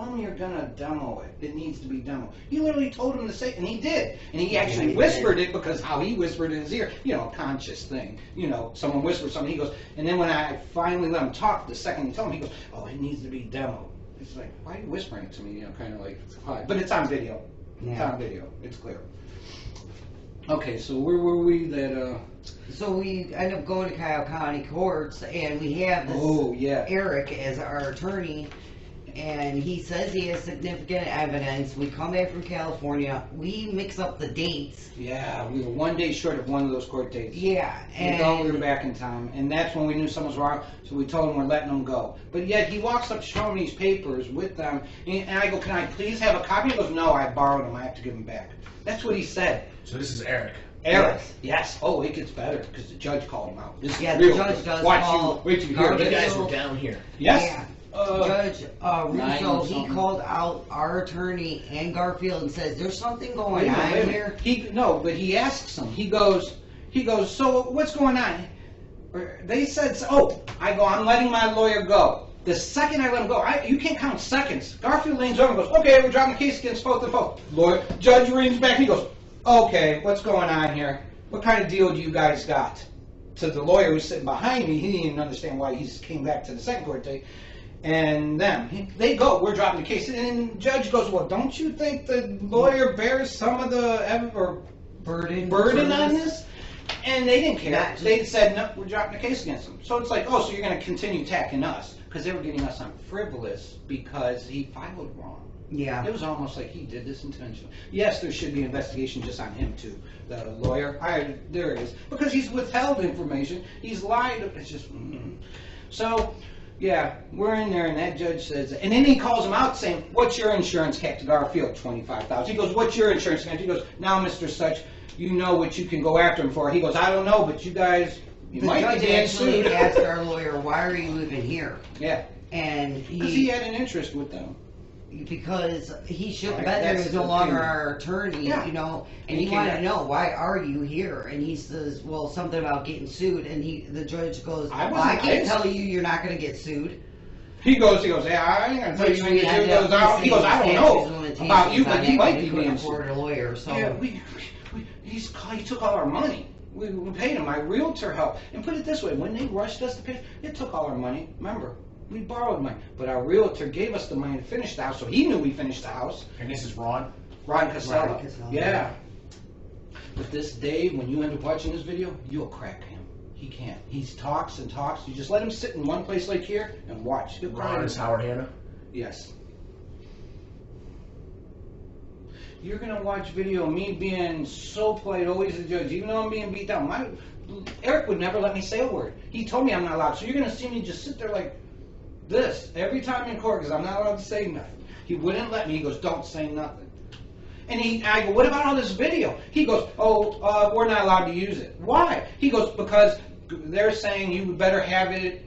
him you're gonna demo it. It needs to be demoed. You literally told him to say it, and he did. And he actually he whispered it because how he whispered in his ear, you know, a conscious thing. You know, someone whispers something, he goes, and then when I finally let him talk, the second he told him, he goes, oh, it needs to be demoed. It's like, why are you whispering it to me? You know, kind of like, hi. But it's on video. It's on video. It's clear. Okay, so where were we that, So we end up going to Cuyahoga County Courts, and we have this Eric as our attorney, and he says he has significant evidence. We come back from California, we mix up the dates. Yeah, we were 1 day short of one of those court dates. Yeah, We thought we were back in time, and that's when we knew something was wrong, so we told him we're letting him go. But yet he walks up showing these papers with them, and I go, can I please have a copy? He goes, no, I borrowed them, I have to give them back. That's what he said. So this is Eric. Eric, yes. Oh, it gets better, because the judge called him out. This is Yeah, real. the judge does Watch call. Wait till you hear You this. guys were down here. Yes? Yeah. Judge nine Russo, he something. called out our attorney and Garfield and says, there's something going Wait a on minute. here. No, but he asks him. He goes, so what's going on? They said, I go, I'm letting my lawyer go. The second I let him go, you can't count seconds. Garfield leans over and goes, okay, we're dropping the case against both and both. Judge leans back and he goes, okay, what's going on here? What kind of deal do you guys got? To the lawyer who's sitting behind me, he didn't even understand why he came back to the second court date. And then they go, we're dropping the case. And the judge goes, well, don't you think the lawyer bears some of the burden on this? And they didn't care. Not just- They said, no, we're dropping the case against him. So it's like, oh, so you're going to continue attacking us. Because they were getting us on frivolous because he filed wrong. Yeah. It was almost like he did this intentionally. Yes, there should be an investigation just on him too. The lawyer, there it is. Because he's withheld information. He's lied. It's just, So, yeah, we're in there and that judge says, and then he calls him out saying, what's your insurance cap to Garfield? $25,000. He goes, what's your insurance cap? He goes, now, Mr. Such, you know what you can go after him for. He goes, I don't know, but you guys, you The might judge be getting actually sued. asked our lawyer, why are you even here? Yeah, And because he had an interest with them. because he should have Right, been there, he that's was no the longer thing. our attorney, Yeah. you know, and And he he wanted to came know, why are you here? And he says, well, something about getting sued, and the judge goes, I well, I wasn't- can't tell you you're not gonna get sued. He goes, yeah, I ain't gonna tell you Which anything. we had He goes, he goes, I don't know about you, but you might be couldn't being afford sued. a lawyer, so. Yeah, he took all our money. We paid him. My realtor helped. And put it this way, when they rushed us to pay, it took all our money. Remember, we borrowed money, but our realtor gave us the money to finish the house, so he knew we finished the house. And this is Ron. Ron Casella. Ron Casella. Yeah. But this Dave, when you end up watching this video, you'll crack him. He can't. He talks and talks. You just let him sit in one place like here and watch. He'll cry. Ron is Howard Hanna. Yes. You're gonna watch video of me being so polite, always the judge, even though I'm being beat down. Eric would never let me say a word. He told me I'm not allowed. So you're gonna see me just sit there like this every time in court because I'm not allowed to say nothing. He wouldn't let me. He goes, don't say nothing. And I go, what about all this video? He goes, we're not allowed to use it. Why? He goes, because they're saying you better have it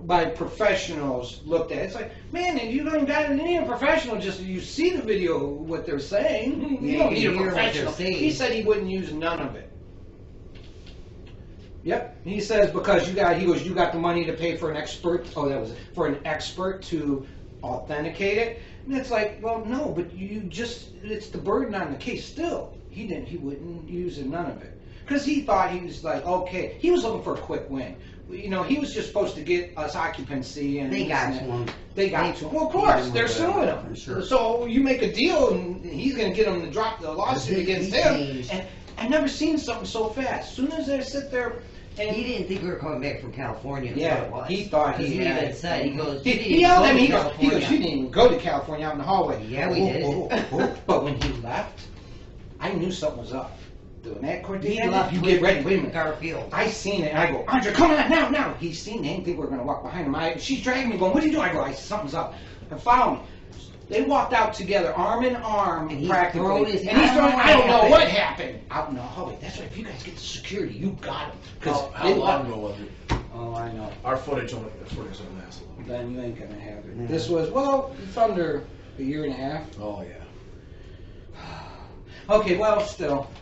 by professionals looked at. It's like, man, if you don't got it, any professional, just you see the video, what they're saying. You don't need a hear what they're professional. saying. He said he wouldn't use none of it. Yep. He says because you got the money to pay for an expert. Oh, that was it. For an expert to authenticate it. And it's like, well, no, but it's the burden on the case still. He wouldn't use none of it. Because he thought he was like, okay, he was looking for a quick win. You know, he was just supposed to get us occupancy and They got to him. They got to him. Well, of course, they're suing him. Sure. So you make a deal and he's going to get him to drop the lawsuit against him. changed. And I've never seen something so fast. As soon as they sit there and He didn't think we were coming back from California. That's yeah, what it was. he thought Because he he had even said, he goes, He "You didn't yelled go at me. to He goes, you California." didn't even go to California out in the hallway. Yeah, we did. But when he left, I knew something was up. Doing that court date, He left you with get ready. Wait a minute. Garfield. I seen it, and I go, Andre, come on, now. He's seen it. They didn't think we were going to walk behind him. She's dragging me, going, what are you doing? I go, something's up. And follow me. They walked out together, arm in arm, And he's practically. throwing his- And he's throwing, I don't know I don't know what what happened. happened. Out in the hallway. That's right. If you guys get the security, you got him. How long ago was it? Oh, I know. Our footage only lasts a long. Then you ain't gonna have it. Yeah. This was, it's under a year and a half. Oh yeah. Okay, well,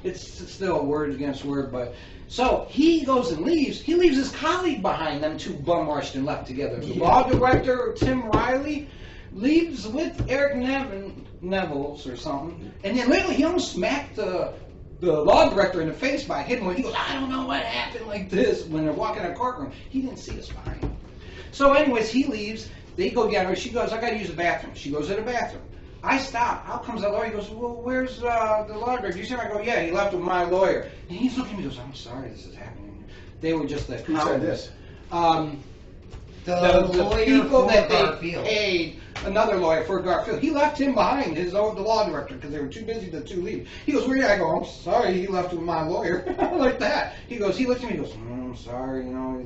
it's still word against word, but so he goes and leaves. He leaves his colleague behind. Them two bum rushed and left together. The law director Tim Riley leaves with Eric Neville's or something, and then literally he almost smacked the law director in the face by hitting him. He goes, I don't know what happened like this when they're walking in a courtroom. He didn't see us behind him. So, anyways, he leaves. They go get her. She goes, I got to use the bathroom. She goes to the bathroom. I stop. Out comes the lawyer. He goes, well, where's the law director? You see him? I go, yeah, he left with my lawyer. And he's looking at me. He goes, I'm sorry this is happening. They were just the Who said this? The lawyer people for that they Garfield. paid another lawyer for Garfield. He left him behind, the law director, because they were too busy to leave. He goes, where are you? I go, I'm sorry, he left with my lawyer. Like that. He looks at me, he goes, I'm sorry,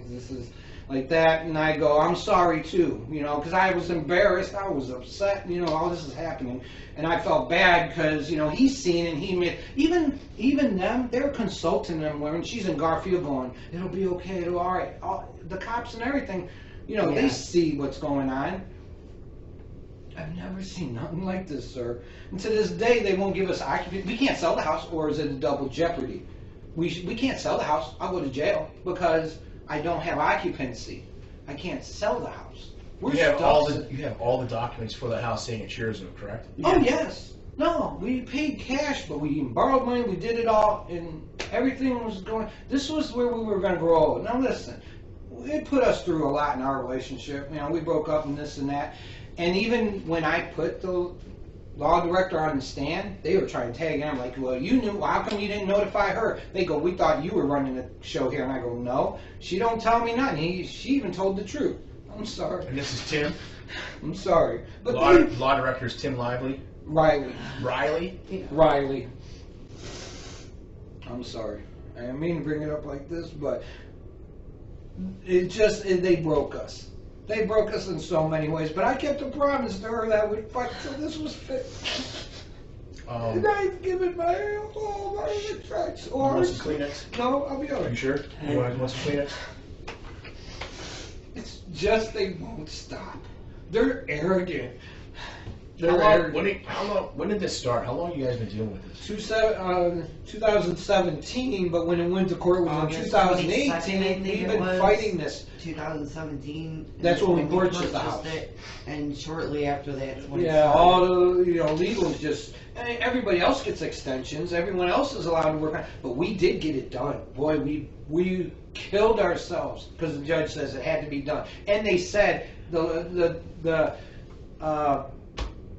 this is like that. And I go, I'm sorry too, because I was embarrassed, I was upset, all this is happening. And I felt bad because, he's seen it, and he made, even them, they're consulting them when she's in Garfield going, it'll be okay, it'll all right. The cops and everything, they see what's going on. I've never seen nothing like this, sir. And to this day, they won't give us occupancy. We can't sell the house, or is it a double jeopardy? We can't sell the house. I'll go to jail because I don't have occupancy. I can't sell the house. You have all the documents for the house saying it's yours, though, correct? Oh, yes. No, we paid cash, but we borrowed money. We did it all, and everything was going. This was where we were going to grow old. Now, listen, it put us through a lot in our relationship. We broke up and this and that. And even when I put the law director on the stand, they were trying to tag him like, well, you knew, well, how come you didn't notify her? They go, we thought you were running the show here. And I go, no, she don't tell me nothing. She even told the truth. I'm sorry. And this is Tim. I'm sorry. But Law director is Tim Lively. Riley. Riley. Yeah. Riley. I'm sorry. I didn't mean to bring it up like this, but they broke us. They broke us in so many ways, but I kept a promise to her that we'd fight till this was fixed. And I've given my all my tracks. You want some Kleenex? No, I'll be Are you honest. sure? You want some Kleenex? It's just they won't stop. They're arrogant. When did this start? How long have you guys been dealing with this? 2017, but when it went to court was in August 2018. 22nd, We've been fighting this. 2017. That's when we purchased the house. it, and shortly after that, when it Yeah, started. all the legals just. I mean, everybody else gets extensions. Everyone else is allowed to work on it, but we did get it done. Boy, we killed ourselves because the judge says it had to be done, and they said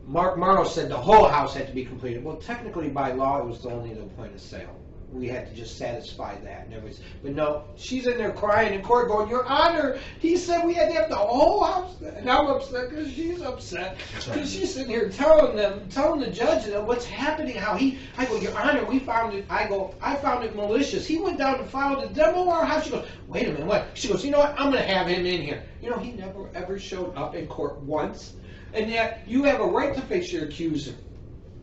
Mark Morrow said the whole house had to be completed. Well, technically by law, it was only the point of sale. We had to just satisfy that. And everybody's, but no, she's in there crying in court going, Your Honor, he said we had to have the whole house. And I'm upset because she's upset. Because she's sitting here telling the judge what's happening, I go, Your Honor, we found it. I found it malicious. He went down and filed a demo on our house. She goes, wait a minute, what? She goes, you know what? I'm going to have him in here. He never ever showed up in court once. And yet, you have a right to face your accuser.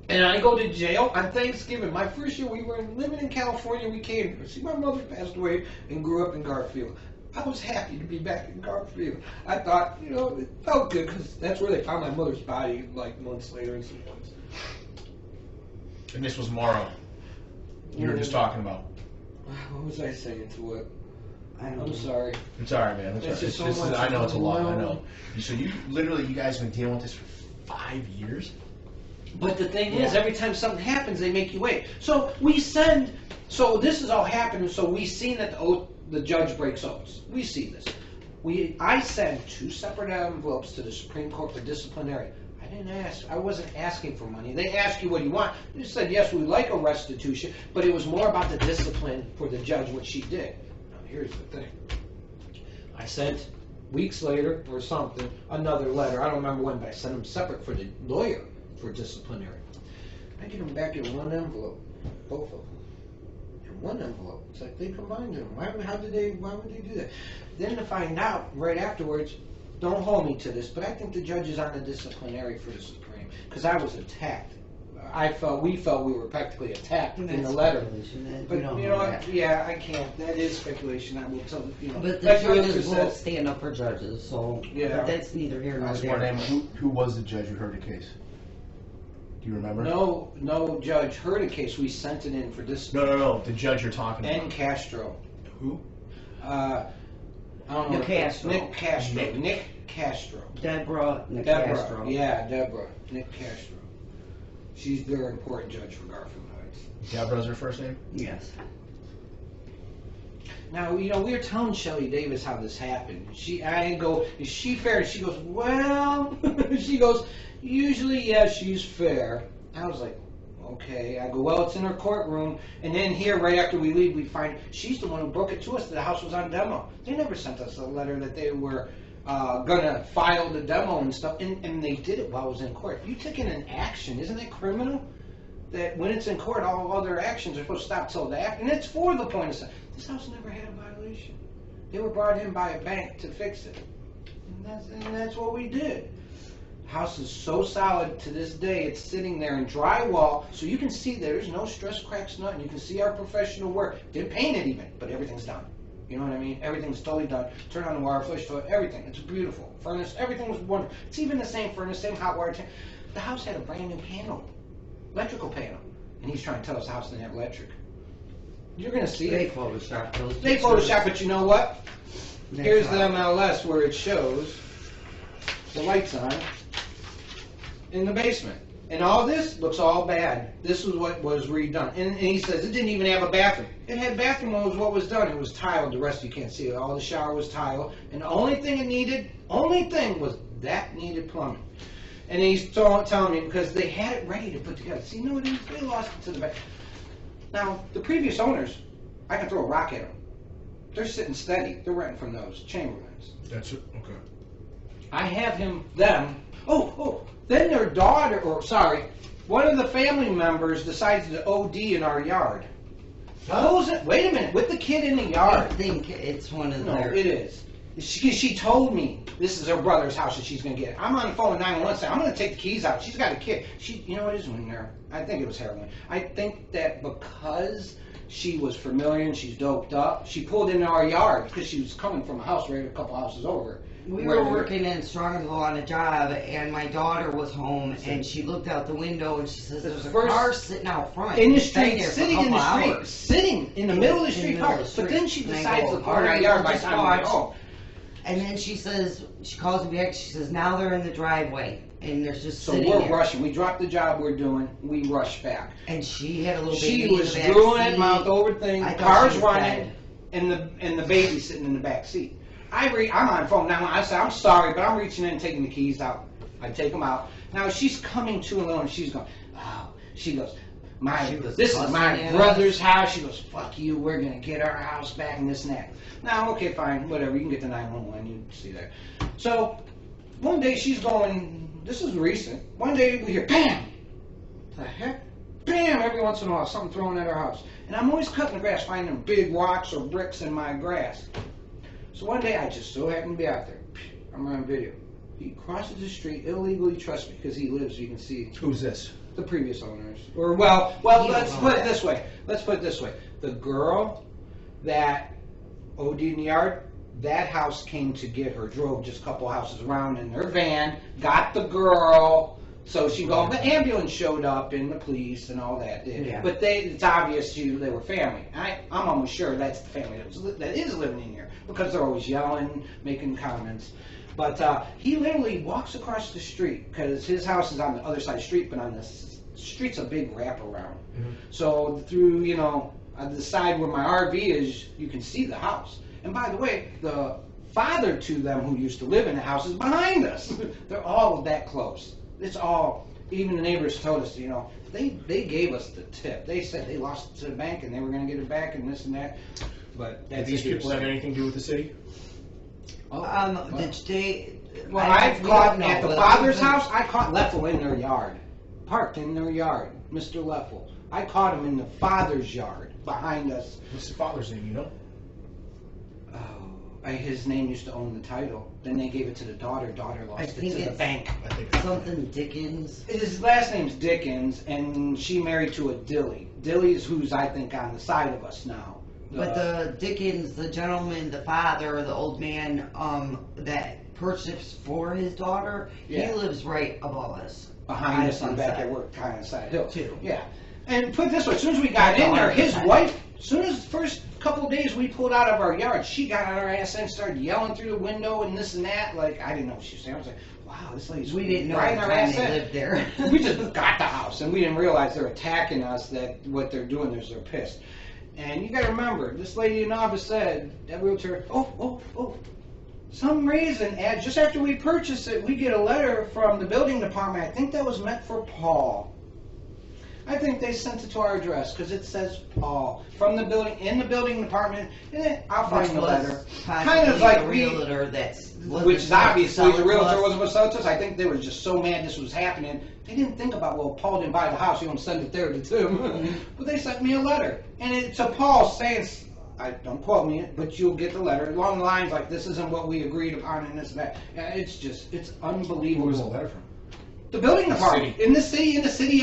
And I go to jail on Thanksgiving. My first year, we were living in California. We came here. See, my mother passed away and grew up in Garfield. I was happy to be back in Garfield. I thought, it felt good because that's where they found my mother's body, like months later in some points. And this was Morrow. You were just talking about. What was I saying to it? I'm sorry. It's all right, man. It's just so much. I know it's a lot. I know. So you guys have been dealing with this for 5 years. But the thing is, every time something happens, they make you wait. So this is all happening, so we see that the judge breaks oaths. We see this. I send 2 separate envelopes to the Supreme Court for disciplinary. I wasn't asking for money. They ask you what you want. You said, yes, we'd like a restitution, but it was more about the discipline for the judge, what she did. Now, here's the thing. I sent, weeks later or something, another letter. I don't remember when, but I sent them separate for the lawyer for disciplinary. I get them back in one envelope, both of them. In one envelope. It's like they combined them. Why would they do that? Then to find out right afterwards, don't hold me to this, but I think the judge is on the disciplinary for the Supreme, because I was attacked. We felt we were practically attacked in the letter. But you know what? Yeah, I can't. That is speculation. I will tell But the judges will stand up for judges, so but that's neither here nor there. Who was the judge who heard the case? Do you remember? No judge heard a case. We sent it in for discipline. No. The judge you're talking about. N. Castro. Who? I don't know. Nick Castro. Nick Castro. Deborah Castro. Yeah, Deborah. Nick Castro. She's a very important judge for Garfield Heights. Deborah's her first name? Yes. Now, we were telling Shelley Davis how this happened. I go, is she fair? She goes, well, she goes, usually, yeah, she's fair. I was like, okay. I go, well, it's in her courtroom. And then here, right after we leave, we find she's the one who broke it to us that the house was on demo. They never sent us a letter that they were going to file the demo and stuff. And they did it while it was in court. You taking an action, isn't it criminal? That when it's in court, all other actions are supposed to stop till the act. And it's for the point of sale. This house never had a violation. They were brought in by a bank to fix it. And that's what we did. House is so solid to this day. It's sitting there in drywall, so you can see there's no stress cracks, nothing. You can see our professional work. Didn't paint it even, but everything's done. You know what I mean? Everything's totally done. Turn on the water, flush toilet, everything. It's beautiful. Furnace, everything was wonderful. It's even the same furnace, same hot water tank. The house had a brand new panel, electrical panel, and he's trying to tell us the house didn't have electric. You're gonna see They it. photoshopped those. They photoshopped, but you know what? That's Here's the right. MLS where it shows the lights on in the basement. And all this looks all bad. This is what was redone. And he says it didn't even have a bathroom. It had bathroom was what was done. It was tiled. The rest you can't see it. All the shower was tiled. And the only thing it needed, was that needed plumbing. And he's telling me, because they had it ready to put together. See, no, they lost it to the back. Now, the previous owners, I can throw a rock at them. They're sitting steady. They're renting from those Chamberlains. That's it. Okay. I have them. Then their daughter, one of the family members decides to OD in our yard. Wait a minute, with the kid in the yard. I think it's one of No, their... it is. She told me this is her brother's house and she's going to get it. I'm on the phone with 911 saying, I'm going to take the keys out. She's got a kid. You know what it is when they're, I think it was heroin. I think that because she was familiar and she's doped up, she pulled into our yard because she was coming from a house right a couple houses over. We were working in Strongsville on a job, and my daughter was home, and she looked out the window, and she says, there's a car sitting out front. In the It's been street, there for sitting a in the couple street, hours. sitting in the middle of the street park. But then she decides to go in our yard by the time we get home. And then she says, she calls me back, she says, now they're in the driveway, and there's just So sitting we're there. rushing. We dropped the job we're doing. We rush back. And she had a little She baby was in the back drooling, seat. mouth over thing, I thought cars she was running, dead. and the baby sitting in the back seat. I'm on the phone now. I say, I'm sorry, but I'm reaching in and taking the keys out. I take them out. Now she's coming to alone. She's going, oh. She goes, this is my brother's house. She goes, fuck you. We're gonna get our house back and this and that. Now, okay, fine, whatever. You can get the 911. You see that. So one day she's going. This is recent. One day we hear bam. The heck? Bam! Every once in a while, something thrown at our house. And I'm always cutting the grass, finding big rocks or bricks in my grass. So one day I just so happened to be out there. I'm on video. He crosses the street illegally, trust me, because he lives, you can see. Who's this? The previous owners. Or, well, let's put it this way. The girl that OD'd in the yard, that house came to get her, drove just a couple houses around in their van, got the girl. So she go, the ambulance showed up and the police and all that did. Yeah. But it's obvious they were family. I'm almost sure that's the family that is living in here because they're always yelling, making comments. But he literally walks across the street because his house is on the other side of the street, but on the street's a big wraparound. Mm-hmm. So through, on the side where my RV is, you can see the house. And by the way, the father to them who used to live in the house is behind us. They're all that close. It's all, even the neighbors told us, they gave us the tip. They said they lost it to the bank and they were going to get it back and this and that. But Did these people have anything to do with the city? Did they? Well, I've caught at the father's house. I caught Leffel in their yard, parked in their yard. Mr. Leffel. I caught him in the father's yard behind us. What's the father's name? You know? His name used to own the title. Then they gave it to the daughter. Daughter lost it to the bank. I think it's Something Dickens. His last name's Dickens, and she married to a Dilly. Dilly's who's I think on the side of us now. But the Dickens, the gentleman, the father, the old man, that purchased for his daughter, Yeah. he lives right above us. Behind us on back Sunset. at work, kind of side hill. Too. Yeah. And put it this way, as soon as we got in there, his wife, as soon as the first couple of days we pulled out of our yard, she got on her ass and started yelling through the window and this and that. Like, I didn't know what she was saying. I was like, wow, this lady's We didn't know riding at our the time ass they in. lived there. We just got the house and we didn't realize they're attacking us, that what they're doing is they're pissed. And you gotta remember, this lady in office said, that realtor, some reason, just after we purchased it, we get a letter from the building department. I think that was meant for Paul. I think they sent it to our address because it says Paul from the building, in the building department. I'll find the letter. Kind of like the realtor that's which is obviously the realtor was. wasn't supposed to sell it to us. I think they were just so mad this was happening. They didn't think about, well, Paul didn't buy the house, you don't send it there to Tim. But they sent me a letter. And it's to Paul saying, don't quote me, but you'll get the letter, along the lines like, this isn't what we agreed upon and this and that. It's unbelievable. Who was the letter from? The building department, in the city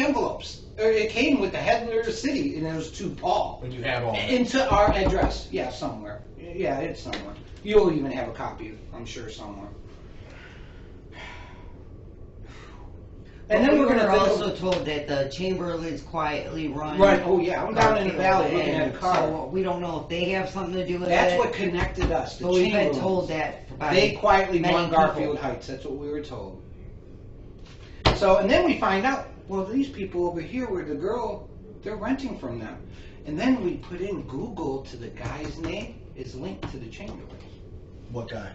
envelopes. It came with the header of the city, and it was to Paul. And you have all that? Into our address. Yeah, somewhere. Yeah, it's somewhere. You'll even have a copy, I'm sure, somewhere. And then we're going to also told that the Chamberlains quietly run. Right, oh yeah, I'm down in the valley looking and at a car. So we don't know if they have something to do with That's it. what connected us, the But we've been Chamberlains. told that by They quietly many run people. Garfield Heights, that's what we were told. So, and then we find out, well, these people over here where the girl, they're renting from them. And then we put in Google to the guy's name, is linked to the Chamberlains. What guy?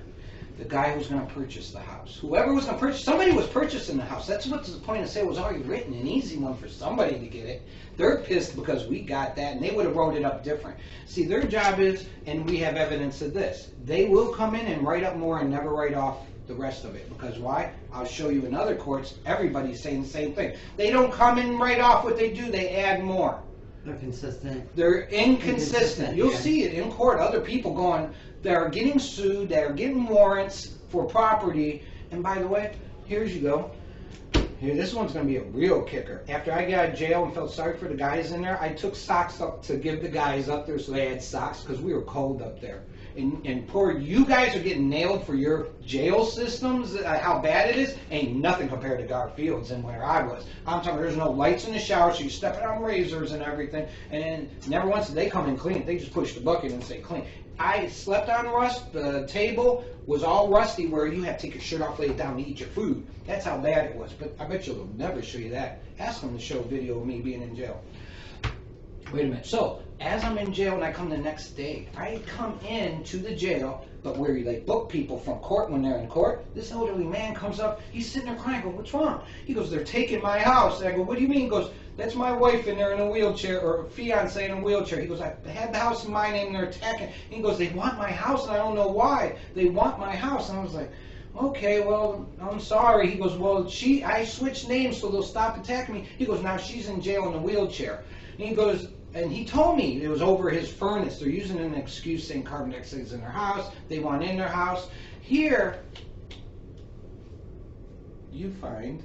The guy who was going to purchase the house. Whoever was going to purchase, somebody was purchasing the house. That's what the point of sale was already written, an easy one for somebody to get it. They're pissed because we got that, and they would have wrote it up different. See, their job is, and we have evidence of this, they will come in and write up more and never write off the rest of it. Because why? I'll show you in other courts, everybody's saying the same thing. They don't come in and write off what they do, they add more. They're consistent. They're inconsistent. You'll yeah. see it in court, other people going, they're getting sued, they're getting warrants for property, and by the way, here's you go. Here, this one's going to be a real kicker. After I got out of jail and felt sorry for the guys in there, I took socks up to give the guys up there so they had socks, because we were cold up there. And poor, you guys are getting nailed for your jail systems, how bad it is. Ain't nothing compared to Garfield's and where I was. I'm talking, there's no lights in the shower, so you're stepping on razors and everything. And never once did they come and clean it. They just push the bucket and say clean. I slept on rust. The table was all rusty where you had to take your shirt off, lay it down to eat your food. That's how bad it was. But I bet you'll never show you that. Ask them to show video of me being in jail. Wait a minute. So, as I'm in jail and I come the next day, I come in to the jail, but where they book people from court when they're in court, this elderly man comes up, he's sitting there crying, I go, what's wrong? He goes, they're taking my house. And I go, what do you mean? He goes, that's my wife in there in a wheelchair, or fiance in a wheelchair. He goes, I had the house in my name and they're attacking. And he goes, they want my house and I don't know why. They want my house. And I was like, okay, well, I'm sorry. He goes, well, I switched names so they'll stop attacking me. He goes, now she's in jail in a wheelchair. And he goes, and he told me it was over his furnace. They're using an excuse saying carbon dioxide is in their house. They want in their house. Here, you find,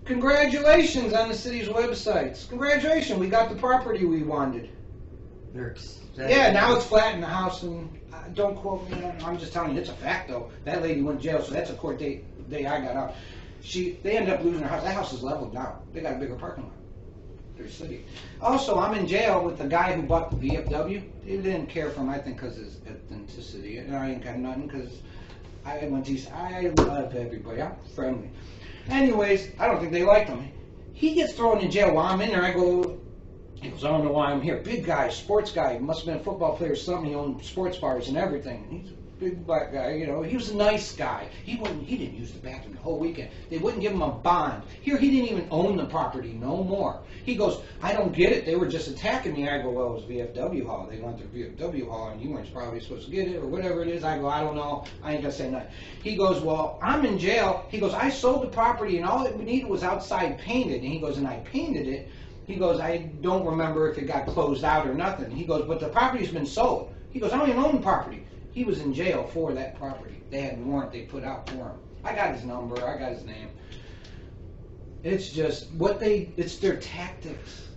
congratulations on the city's websites. Congratulations, we got the property we wanted. Yeah, now it's flat in the house, and don't quote me on it. I'm just telling you, it's a fact though. That lady went to jail, so that's a court date day I got out. They ended up losing their house. That house is leveled now. They got a bigger parking lot. City. Also, I'm in jail with the guy who bought the VFW. He didn't care for him, I think, because his ethnicity. And I ain't got nothing, because I love everybody. I'm friendly. Anyways, I don't think they liked him. He gets thrown in jail while I'm in there. He goes, I don't know why I'm here. Big guy, sports guy. Must have been a football player or something. He owned sports bars and everything. He's a big black guy, you know. He was a nice guy. He didn't use the bathroom the whole weekend. They wouldn't give him a bond. Here, he didn't even own the property no more. He goes, I don't get it. They were just attacking me. I go, well, it was VFW Hall. They went to VFW Hall, and you weren't probably supposed to get it, or whatever it is. I go, I don't know. I ain't gonna say nothing. He goes, well, I'm in jail. He goes, I sold the property, and all it needed was outside painted. And he goes, and I painted it. He goes, I don't remember if it got closed out or nothing. He goes, but the property's been sold. He goes, I don't even own the property. He was in jail for that property. They had a warrant they put out for him. I got his number. I got his name. It's just it's their tactics.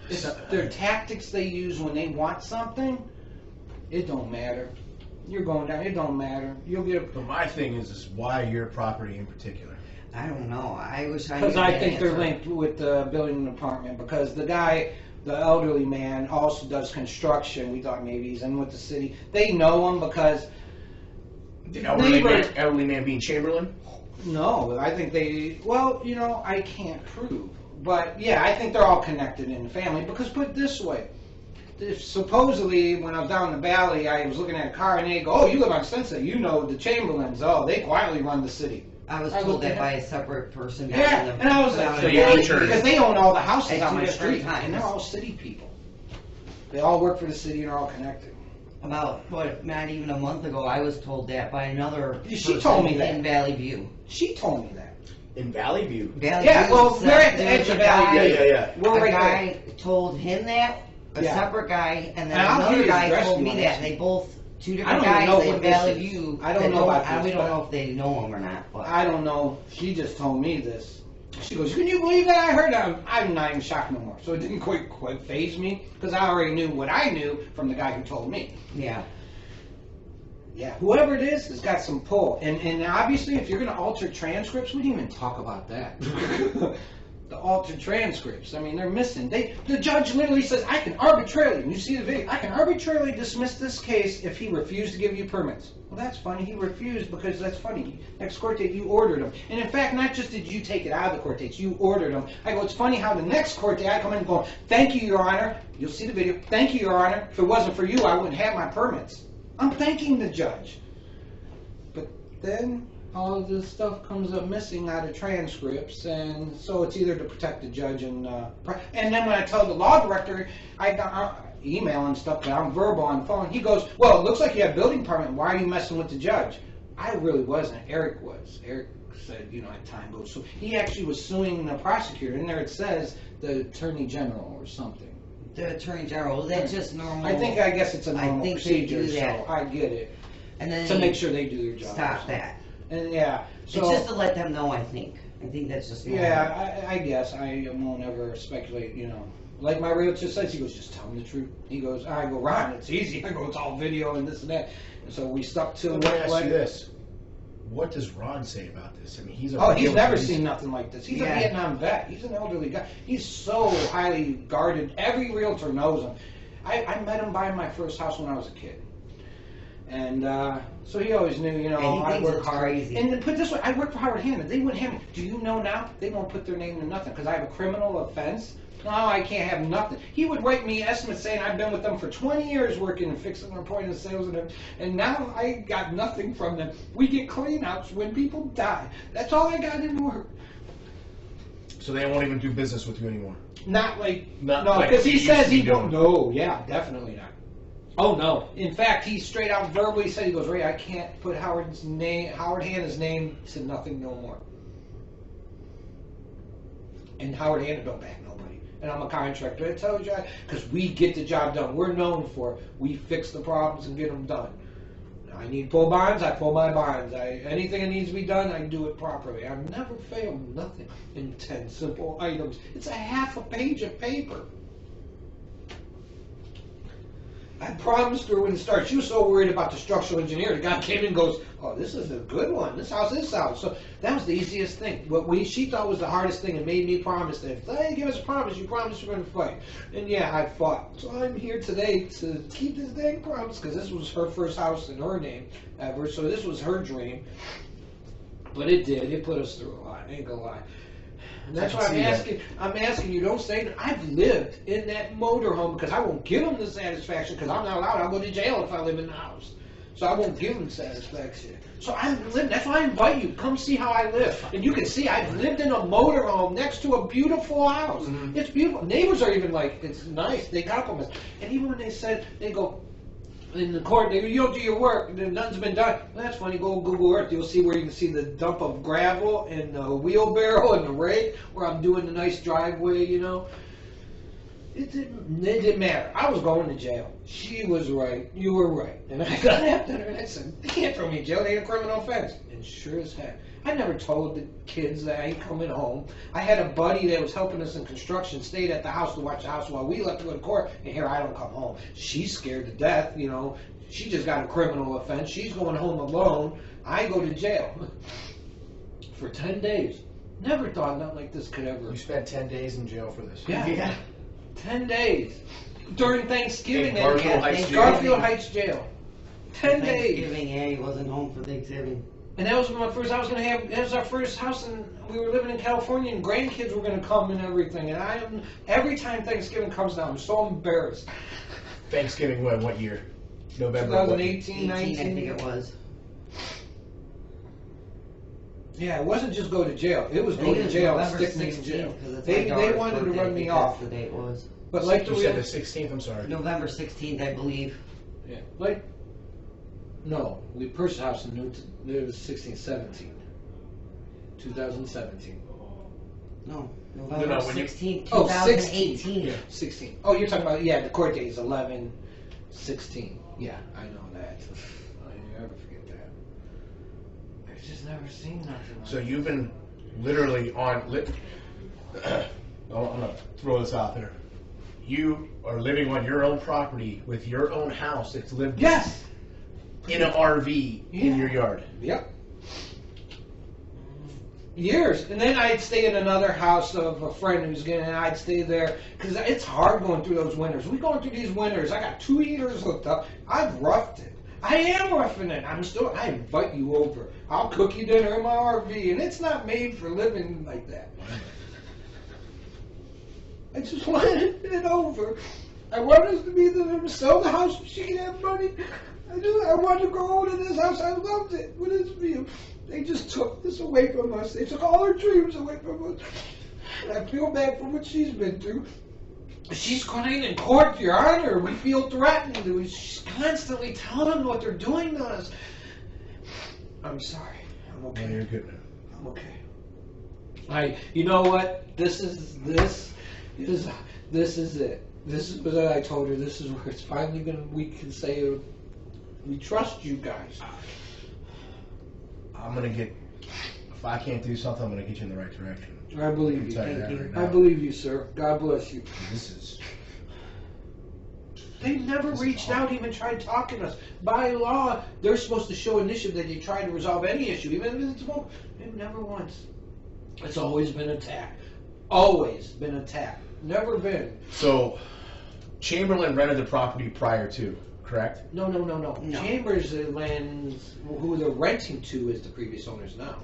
It's their tactics they use when they want something. It don't matter. You're going down. It don't matter. You'll get a... But my thing is why your property in particular? I don't know. I wish I knew. Because I that think they're answer. linked with the building department. Because the guy, the elderly man, also does construction. We thought maybe he's in with the city. They know him because... The elderly man being Chamberlain? No, I think well, you know, I can't prove. But, yeah, I think they're all connected in the family. Because put it this way, if supposedly, when I was down in the valley, I was looking at a car, and they go, oh, you live on Spencer, you know the Chamberlains. Oh, they quietly run the city. I was told that by a separate person. Yeah, and I was like, So you're really? sure. Because they own all the houses At on two my different street, times. and they're all city people. They all work for the city, and they're all connected. About, not even a month ago, I was told that by another She person told me that. in Valley View. She told me that. In Valley View? Valley Yeah, View well, said we're at the there's edge a of Valley guy- View. Yeah. We're a right guy told him that, a Yeah. separate guy, and then And I'll give another you his guy address told if me you that, want. and they both, two I different don't even know guys what in this Valley is. View. I don't that know about this, we don't but- know if they know him or not, but. I don't know. She just told me this. She goes, can you believe that? I heard that. I'm not even shocked no more. So it didn't quite faze me, because I already knew what I knew from the guy who told me. Yeah. Yeah, whoever it is has got some pull. And obviously, if you're going to alter transcripts, we didn't even talk about that. The altered transcripts. I mean, they're missing. The judge literally says, I can arbitrarily, and you see the video, I can arbitrarily dismiss this case if he refused to give you permits. Well, that's funny. He refused because that's funny. Next court date, you ordered him. And in fact, not just did you take it out of the court dates, you ordered him. I go, it's funny how the next court date, I come in and go, thank you, Your Honor. You'll see the video. Thank you, Your Honor. If it wasn't for you, I wouldn't have my permits. I'm thanking the judge. But then all of this stuff comes up missing out of transcripts, and so it's either to protect the judge and then when I tell the law director, I got email and stuff, but I'm verbal on the phone. He goes, "Well, it looks like you have a building permit. Why are you messing with the judge?" I really wasn't. Eric was. Eric said, as time goes. So he actually was suing the prosecutor. In there it says the attorney general or something. The attorney general. That's just normal. I guess it's a normal procedure. They do that. So I get it. And then to make sure they do their job. Stop that. And yeah, so it's just to let them know. I think that's just normal. Yeah. I guess I won't ever speculate. Like my realtor says, he goes, "Just tell them the truth." He goes, I go, "Ron, it's easy." I go, "It's all video and this and that." And so we stuck to Let me ask you this: what does Ron say about this? I mean, he's never seen nothing like this. He's a Vietnam vet. He's an elderly guy. He's so highly guarded. Every realtor knows him. I met him buying my first house when I was a kid. And so he always knew, I work hard. Crazy. And put it this way, I work for Howard Hanna. They wouldn't have me. Do you know now? They won't put their name to nothing because I have a criminal offense. No, I can't have nothing. He would write me estimates saying I've been with them for 20 years working and fixing their point of sales, and now I got nothing from them. We get cleanouts when people die. That's all I got in work. So they won't even do business with you anymore? No, because he says he won't. No, yeah, definitely not. Oh no! In fact, he straight out verbally said, he goes, "Ray, I can't put Howard Hanna's name to nothing no more." And Howard Hanna don't back nobody. And I'm a contractor. I told you, because we get the job done. We're known for it. We fix the problems and get them done. I need to pull bonds, I pull my bonds. Anything that needs to be done, I do it properly. I've never failed nothing in 10 simple items. It's a half a page of paper. I promised her when it started. She was so worried about the structural engineer. The guy came in and goes, "Oh, this is a good one. This house. So that was the easiest thing. What she thought was the hardest thing and made me promise that if they give us a promise, you promise you're going to fight. And yeah, I fought. So I'm here today to keep this dang promise because this was her first house in her name ever. So this was her dream. But it did. It put us through a lot. I ain't gonna lie. And that's why I'm asking you, don't say that. I've lived in that motorhome because I won't give them the satisfaction because I'm not allowed. I'll go to jail if I live in the house. So I won't give them satisfaction. So I've lived, that's why I invite you. Come see how I live. And you can see I've lived in a motorhome next to a beautiful house. Mm-hmm. It's beautiful. Neighbors are even like, it's nice. They compliment. And even when they go, in the court, they go, "You don't do your work, nothing's been done." Well, that's funny. Go Google Earth, you'll see where you can see the dump of gravel and the wheelbarrow and the rake where I'm doing the nice driveway. It didn't matter. I was going to jail. She was right. You were right. And I got after her and I said, "They can't throw me in jail. They had a criminal offense." And sure as heck, I never told the kids that I ain't coming home. I had a buddy that was helping us in construction, stayed at the house to watch the house while we left to go to court, and here I don't come home. She's scared to death, She just got a criminal offense. She's going home alone. I go to jail for 10 days. Never thought nothing like this could ever. You spent 10 days in jail for this. Yeah. 10 days. During Thanksgiving. Garfield Heights Jail. 10 days. Thanksgiving, yeah, he wasn't home for Thanksgiving. And that was my first. That was our first house, and we were living in California, and grandkids were going to come and everything. And every time Thanksgiving comes down, I'm so embarrassed. Thanksgiving, what year? November. 2018, 19. I think it was. Yeah, it wasn't just go to jail. It was go to jail and stick me in jail. They wanted to run me off. That's the day it was. But like you said, the 16th. I'm sorry. November 16th, I believe. Yeah, no, we purchased a house in it was 17. 2017. No, November 16th, 2018. Oh, 16. Yeah, 16. Oh, you're talking about, the court date is 11/16. Yeah, I know that. I never forget that. I've just never seen nothing like So you've been literally I'm going to throw this out there. You are living on your own property with your own house that's lived in. Yes! In an RV in your yard. Yep. Years. And then I'd stay in another house of a friend who's getting, and I'd stay there because it's hard going through those winters. We're going through these winters. I got 2 heaters hooked up. I've roughed it. I am roughing it. I invite you over. I'll cook you dinner in my RV, and it's not made for living like that. I just wanted it over. I want us to be there to sell the house so she can have money. I wanted to go to this house. I loved it. What is it? They just took this away from us. They took all our dreams away from us. And I feel bad for what she's been through. She's crying in court, Your Honor. We feel threatened. She's constantly telling them what they're doing to us. I'm sorry. I'm okay. No, you're good now. I'm okay. You know what? This is it. This is what I told her. This is where it's finally we can say we trust you guys. I'm gonna get. If I can't do something, I'm gonna get you in the right direction. I believe you. Thank you. Right I believe you, sir. God bless you. This is. They never reached out, even tried talking to us. By law, they're supposed to show initiative that they try to resolve any issue, even if it's small. They've never once. It's always been attacked. Always been attacked. Never been. So, Chamberlain rented the property prior to, correct? No. Chambers lands who they're renting to is the previous owners now.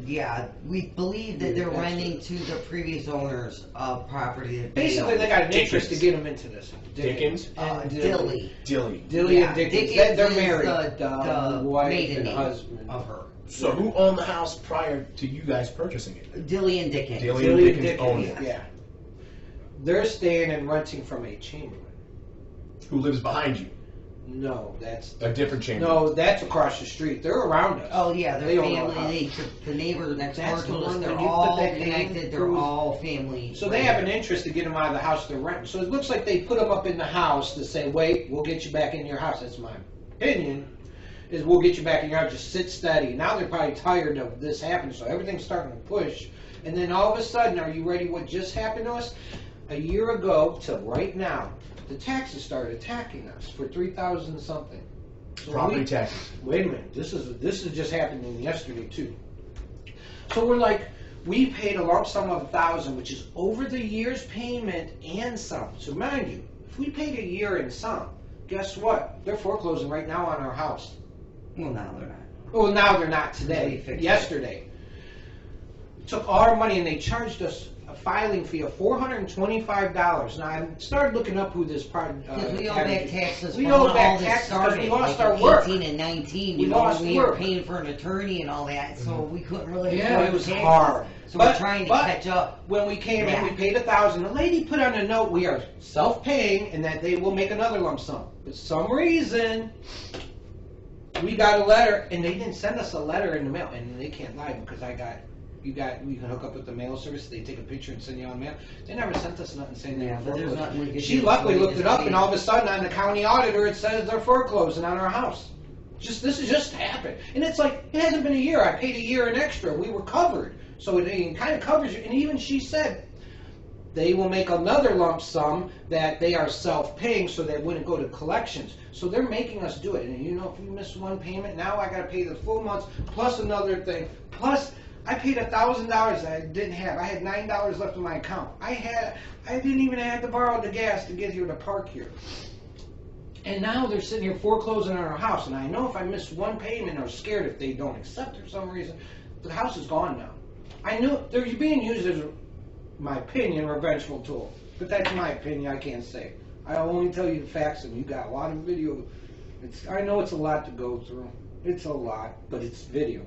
Yeah, we believe that they're That's renting it. to the previous owners of property. That Basically, they got an interest to Dickens. get them into this. Dickens? And Dilly. Dilly. Dilly Yeah, and Dickens. Dickens They're is married. the wife maiden and name husband of her. So who owned the house prior to you guys purchasing it? Dilly and Dickens. Dilly. Dilly and Dickens owned Dickens. it. Yeah. They're staying and renting from a Chamberlain. Who lives behind you? No, that's A different Chamberlain. no, that's across the street. They're around us. Oh yeah, They their own our family. house. The neighbor next door That's to the us. one They're that you put all that name connected. They're through. all family. So they have an interest to get them out of the house they're renting. So it looks like they put them up in the house to say, wait, we'll get you back in your house. That's my opinion, is we'll get you back in your house. Just sit steady. Now they're probably tired of this happening, so everything's starting to push. And then all of a sudden, are you ready what just happened to us? A year ago to right now, the taxes started attacking us for $3,000 something. So Property taxes. Wait a minute, this is just happening yesterday too. So we're like, we paid a lump sum of $1,000, which is over the year's payment and some. So mind you, if we paid a year and some, guess what? They're foreclosing right now on our house. Well, no, they're not. Well, now they're not We today. fixed it. Yesterday, took our money and they charged us a filing fee of $425. Now I started looking up who this part. Because we owe back taxes We from owe when back all this taxes 'cause started. we lost like our in work. 18 and 19, We you know, lost we were work. paying for an attorney and all that, so we couldn't really Yeah, afford it was the taxes. hard. So But- we're trying to but- catch up. When we came in, Yeah. we paid $1,000. The lady put on a note, we are self-paying and that they will make another lump sum. For some reason, we got a letter, and they didn't send us a letter in the mail, and they can't lie because you can hook up with the mail service. They take a picture and send you on mail. They never sent us nothing saying they Yeah, were but there's foreclosed. nothing we could She do. luckily So we looked it just up, and paid. all of a sudden on the county auditor it says they're foreclosing on our house. This has just happened, and it's like it hasn't been a year. I paid a year and extra. We were covered, so it kind of covers you. And even she said they will make another lump sum that they are self-paying, so they wouldn't go to collections. So they're making us do it. And you know, if we miss one payment, now I got to pay the full month plus another thing. Plus, I paid $1,000 that I didn't have. I had $9 left in my account. I didn't even have to borrow the gas to get here to park here. And now they're sitting here foreclosing on our house. And I know if I miss one payment or scared if they don't accept it for some reason, the house is gone now. I knew they're being used as, my opinion, a revengeful tool. But that's my opinion. I can't say. I only tell you the facts, and you got a lot of video. I know it's a lot to go through. It's a lot, but it's video.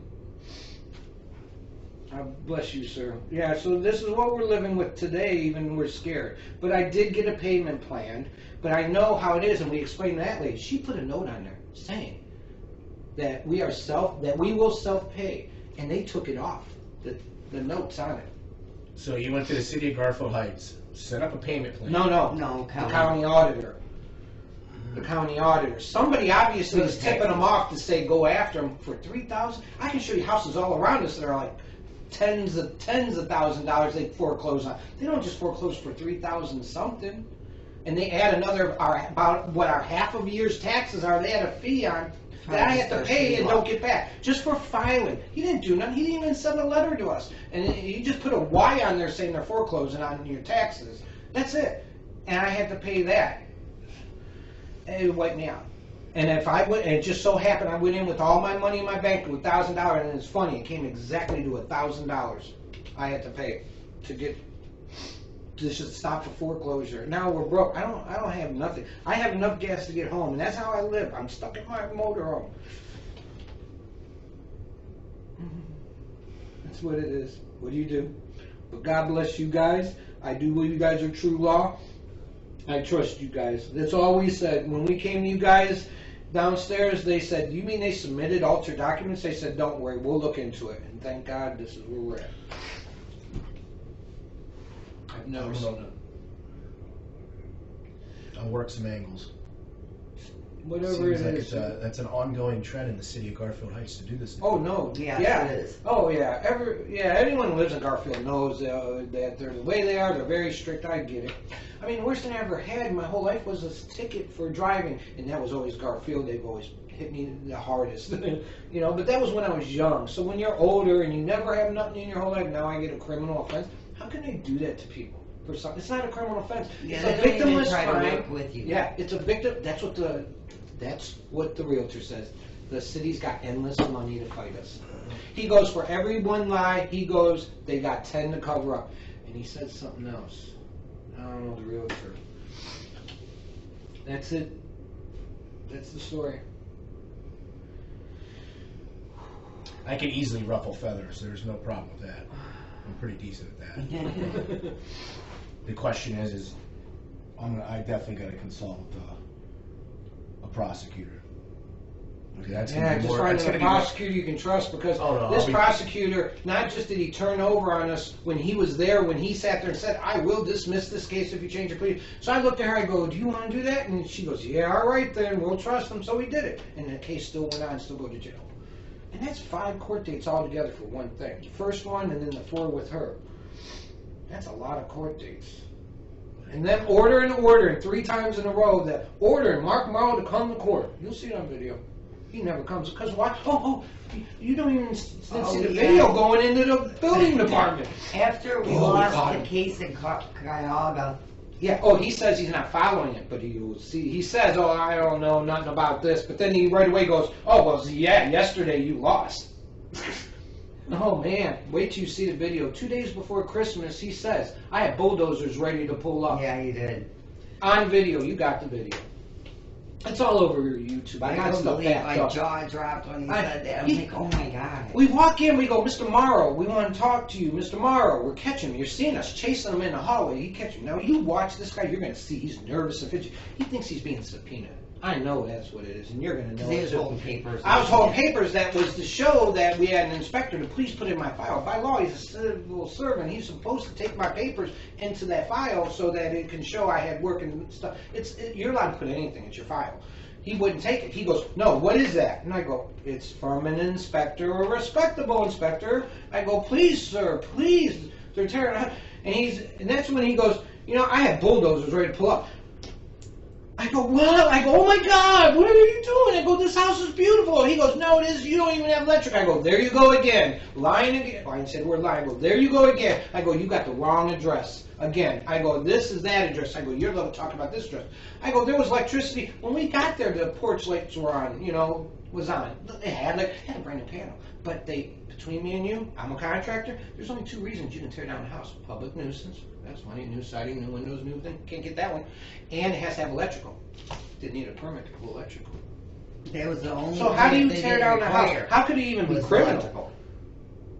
Bless you, sir. Yeah, so this is what we're living with today, even we're scared. But I did get a payment plan, but I know how it is, and we explained that lady. She put a note on there saying that we will self-pay, and they took it off. The notes on it. So you went to the city of Garfield Heights, set up a payment plan. No, No, the county auditor. The county auditor. Somebody obviously Those is tipping them off to say go after them for $3,000. I can show you houses all around us that are like tens of $1,000s they foreclose on. They don't just foreclose for $3,000 something, and they add another about what our half of a year's taxes are. They add a fee on that I have to pay and don't get back just for filing. He didn't do nothing. He didn't even send a letter to us, and he just put a Y on there saying they're foreclosing on your taxes. That's it, and I had to pay that. And it wiped me out. And if I went, and it just so happened I went in with all my money in my bank with $1,000, and it's funny, it came exactly to $1,000 I had to pay to this should stop the foreclosure. Now we're broke. I don't have nothing. I have enough gas to get home, and that's how I live. I'm stuck in my motorhome. That's what it is. What do you do? But God bless you guys. I do believe you guys are true law. I trust you guys. That's all we said. When we came to you guys downstairs, they said, you mean they submitted altered documents? They said, don't worry, we'll look into it. And thank God this is where we're at. I've never seen it. I'll work some angles. Whatever it Seems is. like that's an ongoing trend in the city of Garfield Heights to do this. Oh no! Yeah, it is. Oh yeah! Anyone who lives in Garfield knows that they're the way they are. They're very strict. I get it. I mean, the worst thing I ever had in my whole life was a ticket for driving, and that was always Garfield. They've always hit me the hardest, you know. But that was when I was young. So when you're older and you never have nothing in your whole life, now I get a criminal offense. How can they do that to people? For something, it's not a criminal offense. Yeah, it's a they don't even victimless try to crime. work with you. Yeah, it's a victim. That's what the realtor says. The city's got endless money to fight us. He goes, for every one lie, he goes, they got 10 to cover up. And he said something else. I don't know the realtor. That's it. That's the story. I can easily ruffle feathers. There's no problem with that. I'm pretty decent at that. The question is I definitely got to consult with a prosecutor. Okay, that's gonna Yeah, be just more, find that's a gonna be more- prosecutor you can trust, because Oh, no, this I'll be- prosecutor, not just did he turn over on us when he was there, when he sat there and said, I will dismiss this case if you change your plea. So I looked at her, I go, do you want to do that? And she goes, yeah, all right then, we'll trust him. So we did it. And the case still went on, still go to jail. And that's 5 court dates altogether for one thing. The first one and then the 4 with her. That's a lot of court dates. And then ordering 3 times in a row that ordering Mark Morrow to come to court. You'll see it on video. He never comes. Because why? You don't even see the video going into the building department. After we Oh, we lost caught the him. case in Cuyahoga, Yeah. Oh, he says he's not following it, but you'll see. He says, "Oh, I don't know nothing about this," but then he right away goes, "Oh, well, yeah, yesterday you lost." Oh man, wait till you see the video. 2 days before Christmas, he says, "I had bulldozers ready to pull up." yeah, you did. On video, you got the video. It's all over your YouTube. I got couldn't stuff believe backed my up. jaw dropped when he said that. I'm like, oh my god. We walk in, we go, Mr. Morrow, we want to talk to you. Mr. Morrow, we're catching him. You're seeing us chasing him in the hallway. You catch him. Now, you watch this guy, you're going to see he's nervous and fidgety. He thinks he's being subpoenaed. I know that's what it is, and you're going to know He it was too. holding papers. I was holding papers that was to show that we had an inspector to please put in my file. By law, he's a civil servant. He's supposed to take my papers into that file so that it can show I had work and stuff. You're allowed to put anything in your file. He wouldn't take it. He goes, no, what is that? And I go, it's from an inspector, a respectable inspector. I go, please, sir, please. They're tearing it up. And that's when he goes, you know, I had bulldozers ready to pull up. I go, what? I go, oh my God, what are you doing? I go, this house is beautiful. He goes, no, it is. You don't even have electric. I go, there you go again. Lying again. I said, we're lying. I go, there you go again. I go, you got the wrong address. Again. I go, this is that address. I go, you're talking about this address. I go, there was electricity. When we got there, the porch lights were on, was on. It had a brand new panel. But between me and you, I'm a contractor. There's only 2 reasons you can tear down a house. Public nuisance. That's money. New siding, new windows, new thing. Can't get that one. And it has to have electrical. Didn't need a permit to pull electrical. That was the only. So how do thing you they tear didn't down the house? require. How could it even be Was criminal? electrical.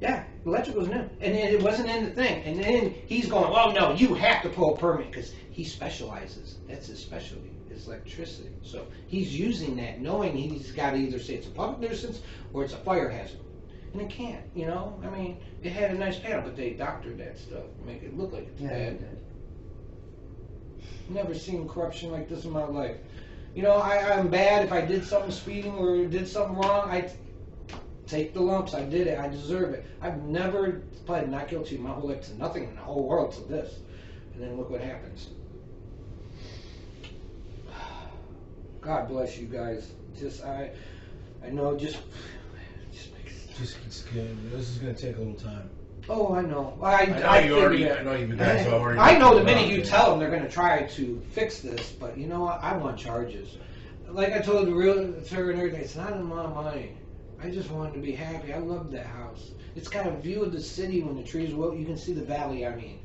Yeah, electrical was new. And then it wasn't in the thing. And then he's going, well, no, you have to pull a permit because he specializes. That's his specialty, is electricity. So he's using that knowing he's got to either say it's a public nuisance or it's a fire hazard. And it can't, I mean, it had a nice panel, but they doctored that stuff to make it look like it's bad. Never seen corruption like this in my life. I'm bad if I did something speeding or did something wrong. I take the lumps. I did it. I deserve it. I've never pled not guilty my whole life to nothing in the whole world to this. And then look what happens. God bless you guys. I know This is going to take a little time. Oh, I know. I know you guys already. I know the minute you tell them they're going to try to fix this, but you know what? I want charges. Like I told the realtor and everything, it's not a lot of money. I just wanted to be happy. I love that house. It's got a view of the city when the trees are. You can see the valley. I mean,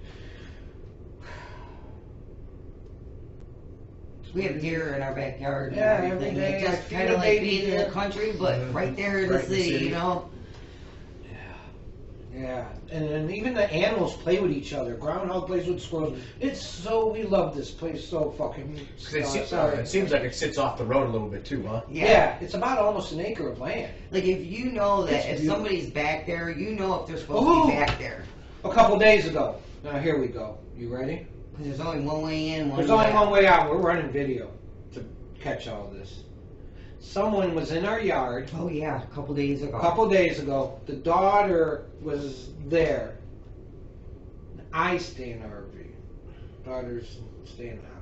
We have deer in our backyard. Yeah, and every everything. day I It's just feed kind a of like baby being in deer. the country, but right there in the Right in the city, city. you know. Yeah, and even the animals play with each other. Groundhog plays with squirrels. It's so, we love this place so fucking. 'Cause Sorry. it seems like it sits off the road a little bit too, huh? Yeah, it's about almost an acre of land. Like if you know that It's if beautiful. somebody's back there, you know if they're supposed to Ooh. be back there. A couple days ago. Now here we go. You ready? 'Cause there's only one way in, one There's way only out. one way out. We're running video to catch all this. Someone was in our yard Oh yeah, a couple days ago. a couple days ago. The daughter was there. I stay in the RV. Daughters stay in the house.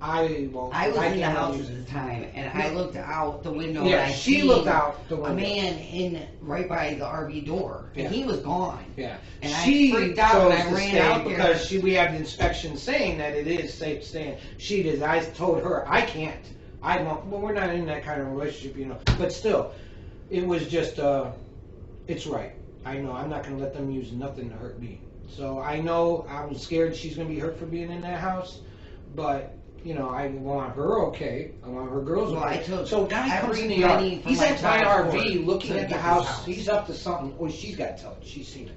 I won't. I was in the can't house use at it. the time, and I looked out the window, and Yeah, I she seen looked out the window. a man in right by the RV door, and Yeah. he was gone. Yeah, And I she freaked out chose and I to ran stay out there. because we have the inspection saying that it is safe to stay in. She did. I told her I can't. I won't. Well, we're not in that kind of relationship, you know. But still, it was just. It's right. I know. I'm not going to let them use nothing to hurt me. So I know I'm scared she's going to be hurt for being in that house, but. You know, I want her okay. I want her girls Well, okay. I took So guy comes in the every penny yard. from He's my at my child RV support looking to at the get this house. house. He's up to something. Oh, she's got to tell it. She's seen it.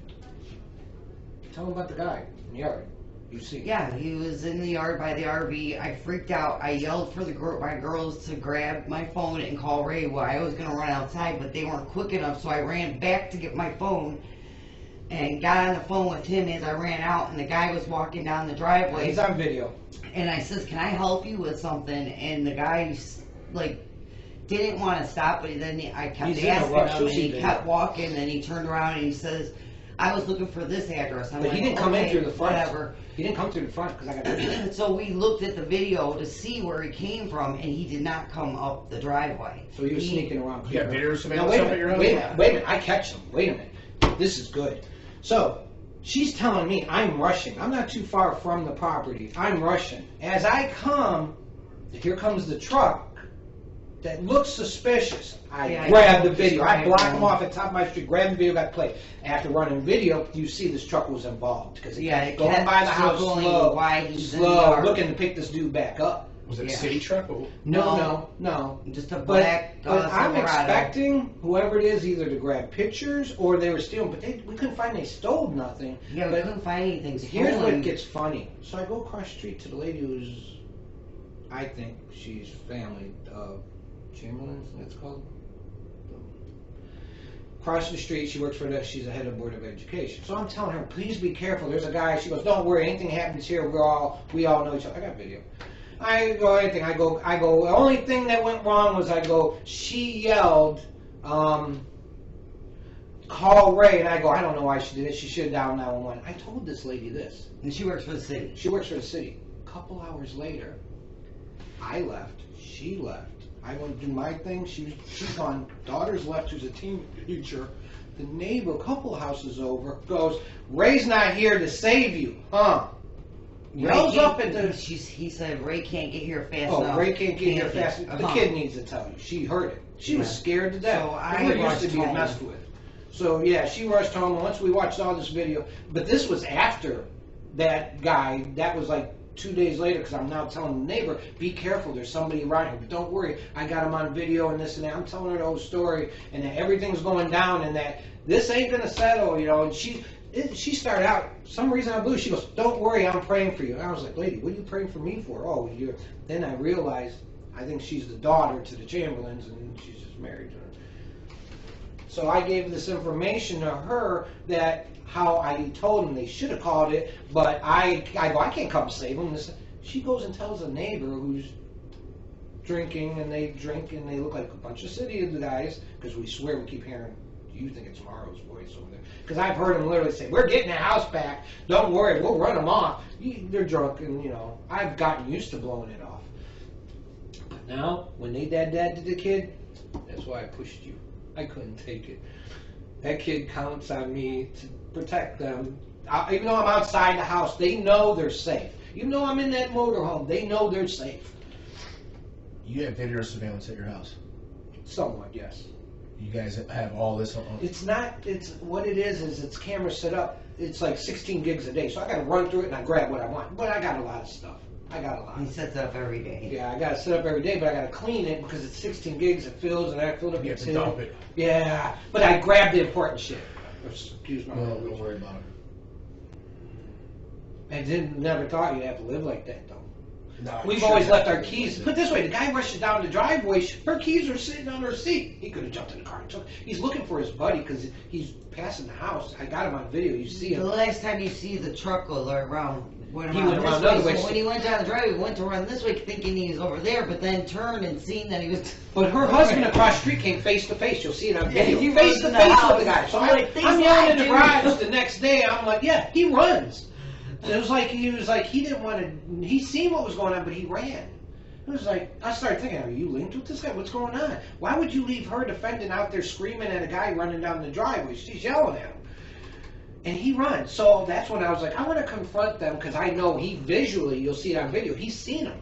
Tell him about the guy in the yard. You've seen it. Yeah, he was in the yard by the RV. I freaked out. I yelled for my girls to grab my phone and call Ray. Well, I was gonna run outside, but they weren't quick enough, so I ran back to get my phone and got on the phone with him as I ran out. And the guy was walking down the driveway. He's on video. And I says, "Can I help you with something?" And the guy, like, didn't want to stop, but then I kept He's in a asking rush. him, You'll and see he video. kept walking, and he turned around and he says, "I was looking for this address." I'm But like, he didn't come in "Okay, through the front. whatever." He didn't come through the front because I got video. So we looked at the video to see where he came from, and he did not come up the driveway. So he was sneaking around. You got video Now, surveillance wait a up at your minute. house? Wait a minute. Wait a minute. I catch him. Wait a minute. This is good. So she's telling me I'm rushing. I'm not too far from the property. I'm rushing. As I come, here comes the truck that looks suspicious. I Yeah, grab I the video. I described block him. him off at the top of my street. Grab the video, got played. After running video, you see this truck was involved because Yeah, kept it going kept by the house circling slow, why he's in the slow, yard. looking to pick this dude back up. Was it a Yeah. city truck? Or- No. Just a But, black but I'm Silverado. expecting whoever it is either to grab pictures or they were stealing, but we couldn't find they stole nothing. Yeah, we but couldn't find anything here's what stolen. gets funny. So I go across the street to the lady who's, I think she's family, Chamberlain's, that's called? Across the street, she works for she's the head of Board of Education. So I'm telling her, please be careful. There's a guy. She goes, don't worry, anything happens here, we all know each other. I got video. I go, anything. I go. The only thing that went wrong was she yelled, call Ray, and I go, I don't know why she did it. She should have dialed 911. I told this lady this. And she works for the city. She works for the city. A couple hours later, I left. She left. I went to do my thing. She's gone. Daughter's left, who's a teenager. The neighbor, a couple houses over, goes, Ray's not here to save you, huh? Yells up at the... He said Ray can't get here fast Oh, enough. Ray can't get here fast. The Uh-huh. kid needs to tell you. She heard it. She was Yeah. scared to death. So I We're used rushed to being home. messed with. So yeah, she rushed home. And once we watched all this video, but this was after that guy. That was like 2 days later, because I'm now telling the neighbor, be careful, there's somebody around here. But don't worry, I got him on video and this and that. I'm telling her the whole story, and that everything's going down, and that this ain't gonna settle, you know. And she started out, some reason I believe, she goes, don't worry, I'm praying for you. And I was like, lady, what are you praying for me for? Oh, you're... Then I realized, I think she's the daughter to the Chamberlains, and she's just married to her. So I gave this information to her that how I told them they should have called it, but I go, I can't come save them. She goes and tells a neighbor who's drinking, and they drink, and they look like a bunch of city guys, because we swear we keep hearing, you think it's Morrow's voice over there. Because I've heard him literally say, we're getting the house back, don't worry, we'll run them off. They're drunk, and you know, I've gotten used to blowing it off. But now, when they dad to the kid, that's why I pushed you. I couldn't take it. That kid counts on me to protect them. Even though I'm outside the house, they know they're safe. Even though I'm in that motorhome, they know they're safe. You have video surveillance at your house. Somewhat, yes. You guys have all this on. It's not, it's, what it is it's camera set up. It's like 16 gigs a day. So I gotta run through it and I grab what I want. But I got a lot of stuff. I got a lot. He sets it up every day. Yeah, I gotta set up every day, but I gotta clean it because it's 16 gigs. It fills, and I filled up. You have to dump it. Yeah, but I grabbed the important shit. Excuse my No, language. don't worry about it. I never thought you'd have to live like that, though. No, We've sure always you left have our to keys. live Put it this way, the guy rushes down the driveway. Her keys are sitting on her seat. He could have jumped in the car and took. He's looking for his buddy because he's passing the house. I got him on video. You see The him. last time you see the truck go around, went He around went this around way. the other way. So when he went down the driveway, he went to run this way thinking he was over there, but then turned and seen that he was... But her husband across the street came face to face. You'll see it on Yeah, video. he Face runs to in the face with house. the guy. So I'm like, "These I'm yelling in the guys, garage dude." the next day. I'm like, yeah, he runs. And it was like he didn't want to. He seen what was going on, but he ran. It was like I started thinking, are you linked with this guy? What's going on? Why would you leave her defending out there screaming at a guy running down the driveway? She's yelling at him. And he runs. So that's when I was like, I want to confront them because I know he visually, you'll see it on video, he's seen them.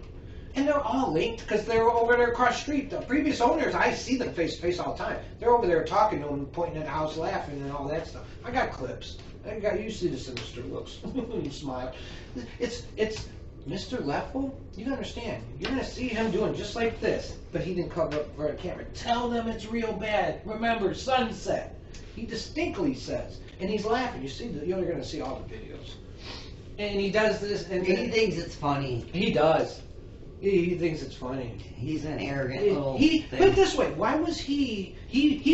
And they're all linked because they're over there across the street. The previous owners, I see them face to face all the time. They're over there talking to him, pointing at the house, laughing and all that stuff. I got clips. You see the sinister looks. You smile. It's Mr. Leffel, you understand. You're going to see him doing just like this. But he didn't cover up for the camera. Tell them it's real bad. Remember, sunset. He distinctly says. And he's laughing. You're going to see all the videos. And he does this. And He thinks it's funny. he does. He thinks it's funny. He's an arrogant little Put it thing. this way, why was he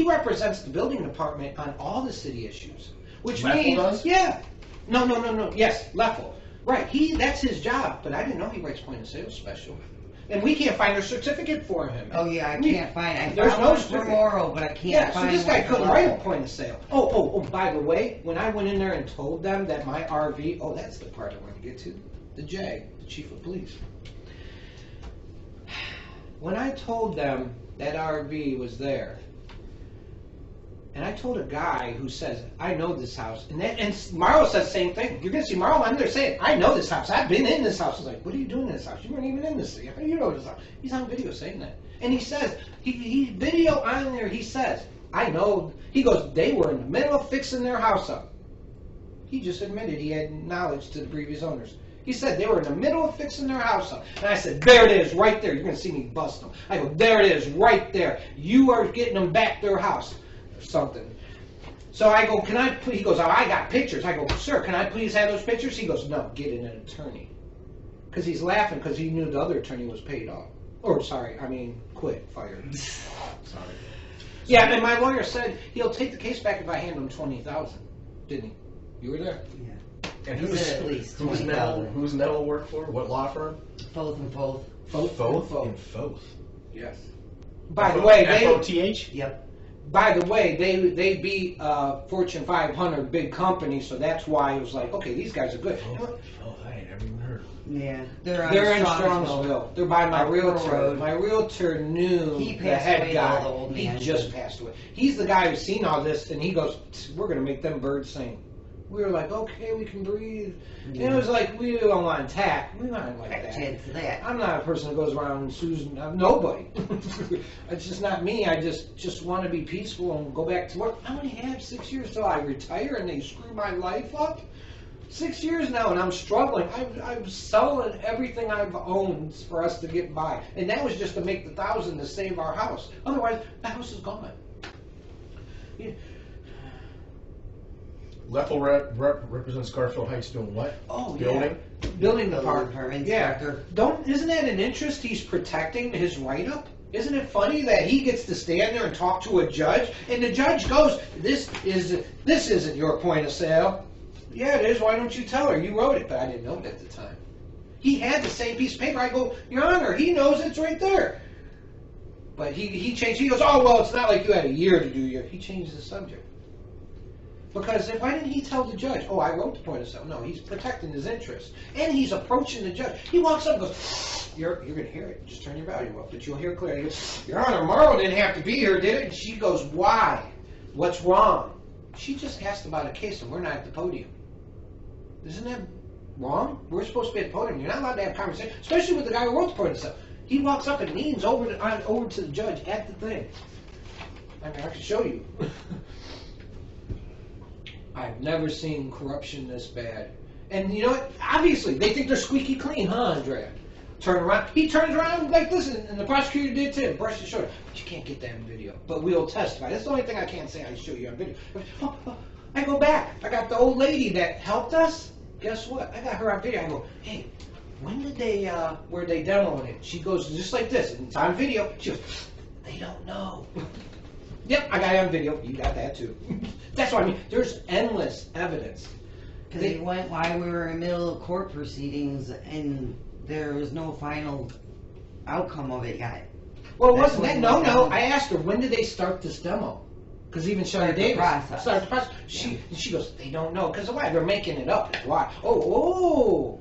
represents the building department on all the city issues. Which Leffel means, does? yeah. No. Yes, Leffel. Right, that's his job, but I didn't know he writes point of sale special. And we can't find a certificate for him. Oh yeah, I can't find it. I There's found no one for certificate. Morrow, but I can't Yeah, so find this guy one for couldn't write a Leffel. point of sale. Oh, by the way, when I went in there and told them that my RV, that's the part I want to get to, the JAG, the chief of police. When I told them that RV was there, and I told a guy who says, I know this house, and Marlo says the same thing. You're going to see Marlo on there saying, I know this house. I've been in this house. He's like, what are you doing in this house? You weren't even in this city. How do you know this house? He's on video saying that. And he says, he video on there, he says, I know. He goes, they were in the middle of fixing their house up. He just admitted he had knowledge to the previous owners. He said they were in the middle of fixing their house up. And I said, there it is, right there. You're going to see me bust them. I go, there it is, right there. You are getting them back their house. Something. So I go, he goes, oh, I got pictures. I go, sir, can I please have those pictures? He goes, no, get an attorney. Because he's laughing because he knew the other attorney was paid off. Or, quit, fired. Sorry. Yeah, and my lawyer said he'll take the case back if I hand him $20,000. Didn't he? You were there? Yeah. And He said at least who's 20,000. Who's Nettle work for? What law firm? Foth and Foth. Foth and Foth. Yes. By the way, F-O-T-H? Yep. By the way, they beat Fortune 500 big company, so that's why it was like, okay, these guys are good. Foth, I ain't never even heard of them. Yeah. They're in Strongsville. They're by my Up realtor. road. My realtor knew He the passed head away, guy. though, the old He man. just passed away. He's the guy who's seen all this, and he goes, we're going to make them birds sing. We were like, okay, we can breathe. Yeah. And it was like, we don't want to attack. We're not like that. Chance to that. I'm not a person that goes around and sues nobody. It's just not me. I just want to be peaceful and go back to work. I only have 6 years till I retire, and they screw my life up. 6 years now, and I'm struggling. I'm selling everything I've owned for us to get by, and that was just to make the $1,000 to save our house. Otherwise, the house is gone. Yeah. Leffel represents Garfield Heights doing what? Oh, Building? yeah. Building Building department. department Yeah. inspector. Isn't that an interest he's protecting his write-up? Isn't it funny that he gets to stand there and talk to a judge, and the judge goes, this isn't your point of sale. Yeah, it is. Why don't you tell her? You wrote it, but I didn't know it at the time. He had the same piece of paper. I go, Your Honor, he knows it's right there. But he changed. He goes, oh, well, it's not like you had a year to do your. He changed the subject. Because why didn't he tell the judge, oh, I wrote the point of sale? No, he's protecting his interests. And he's approaching the judge. He walks up and goes, you're going to hear it. Just turn your volume up, but you'll hear clearly. He goes, Your Honor, Marlo didn't have to be here, did it? And she goes, why? What's wrong? She just asked about a case, and we're not at the podium. Isn't that wrong? We're supposed to be at the podium. You're not allowed to have conversation, especially with the guy who wrote the point of sale. He walks up and leans over to the judge at the thing. I can show you. I've never seen corruption this bad. And you know what? Obviously, they think they're squeaky clean, huh, Andrea? Turn around. He turns around like this, and the prosecutor did too. Brushed his shoulder. But you can't get that in video. But we'll testify. That's the only thing I can't say I show you on video. I go back. I got the old lady that helped us. Guess what? I got her on video. I go, hey, when did they, where they demoed it? She goes just like this, and it's on video. She goes, they don't know. Yep, I got it on video. You got that too. That's what I mean. There's endless evidence. Because they went while we were in the middle of court proceedings, and there was no final outcome of it yet. Well, it wasn't that. No. I asked her, when did they start this demo? Because even Shelley Davis started the process. She goes, they don't know. Because why? They're making it up. Why? Oh.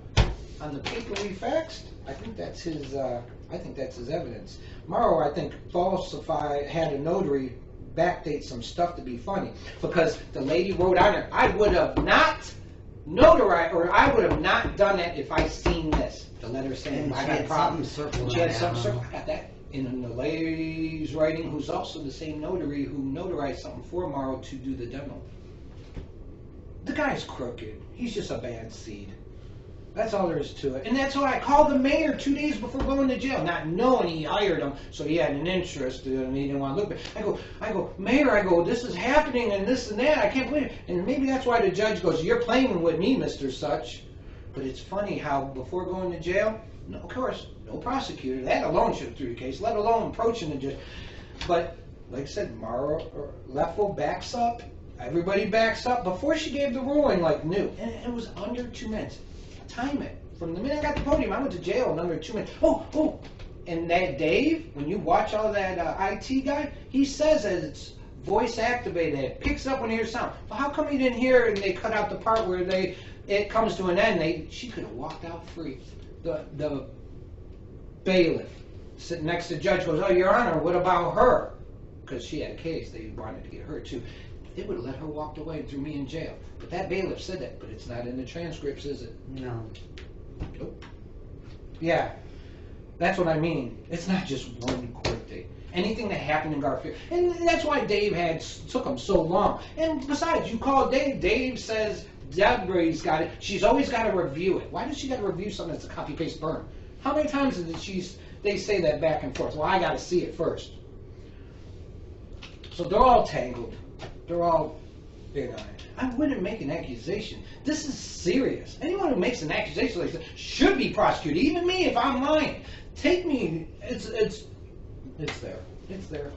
On the paper we faxed, I think that's his. I think that's his evidence. Morrow, I think, had a notary backdate some stuff to be funny because the lady wrote on there, I would have not notarized, or I would have not done it if I seen this. The letter saying I got problems. She had something circled. I got that. And the lady's writing, who's also the same notary who notarized something for Morrow to do the demo. The guy's crooked. He's just a bad seed. That's all there is to it. And that's why I called the mayor 2 days before going to jail, not knowing he hired him, so he had an interest and he didn't want to look at it. I go, Mayor, this is happening and this and that. I can't believe it. And maybe that's why the judge goes, you're playing with me, Mr. Such. But it's funny how before going to jail, no, of course, no prosecutor. That alone should have threw the case, let alone approaching the judge. But like I said, Leffel backs up. Everybody backs up. Before she gave the ruling, like new, and it was under 2 minutes. Time it. From the minute I got the podium, I went to jail in under 2 minutes. Oh. And that Dave, when you watch all that IT guy, he says that it's voice activated. It picks up when you hear sound. But how come you didn't hear and they cut out the part where it comes to an end? She could have walked out free. The bailiff sitting next to the judge goes, oh, Your Honor, what about her? Because she had a case. They wanted to get her too. They would have let her walk away and threw me in jail. But that bailiff said that, but it's not in the transcripts, is it? No. Nope. Yeah, that's what I mean. It's not just one court date. Anything that happened in Garfield, and that's why Dave took him so long. And besides, you call Dave. Dave says Deborah's got it. She's always got to review it. Why does she got to review something that's a copy paste burn? How many times did they say that back and forth? Well, I got to see it first. So they're all tangled. They're all in on it. I wouldn't make an accusation. This is serious. Anyone who makes an accusation like this should be prosecuted. Even me, if I'm lying. Take me. It's there. It's there.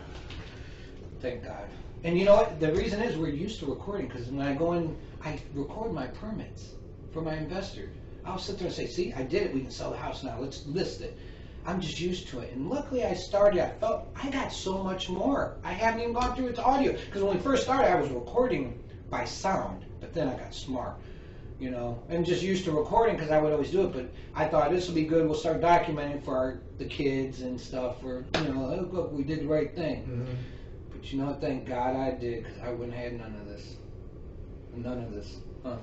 Thank God. And you know what? The reason is we're used to recording, because when I go in, I record my permits for my investor. I'll sit there and say, see, I did it. We can sell the house now. Let's list it. I'm just used to it. And luckily I felt I got so much more. I haven't even gone through its audio. Because when we first started, I was recording by sound. But then I got smart, and just used to recording because I would always do it. But I thought this will be good. We'll start documenting for the kids and stuff. For, oh, look, we did the right thing. Mm-hmm. But you know what? Thank God I did, because I wouldn't have had none of this. None of this. Huh.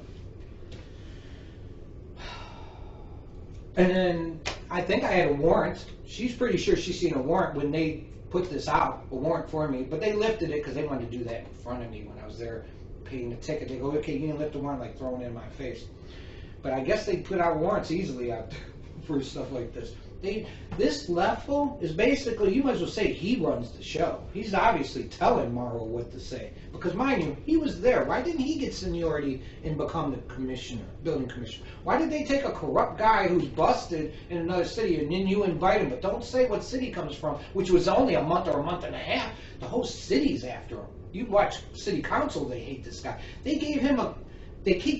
And then I think I had a warrant. She's pretty sure she's seen a warrant when they put this out, a warrant for me. But they lifted it because they wanted to do that in front of me when I was there paying the ticket. They go, okay, you can lift the warrant, like throwing it in my face. But I guess they put out warrants easily out there for stuff like this. This Leffel is basically, you might as well say he runs the show. He's obviously telling Morrow what to say. Because mind you, he was there. Why didn't he get seniority and become the commissioner, building commissioner? Why did they take a corrupt guy who's busted in another city and then you invite him, but don't say what city he comes from, which was only a month or a month and a half. The whole city's after him. You watch city council, they hate this guy. They keep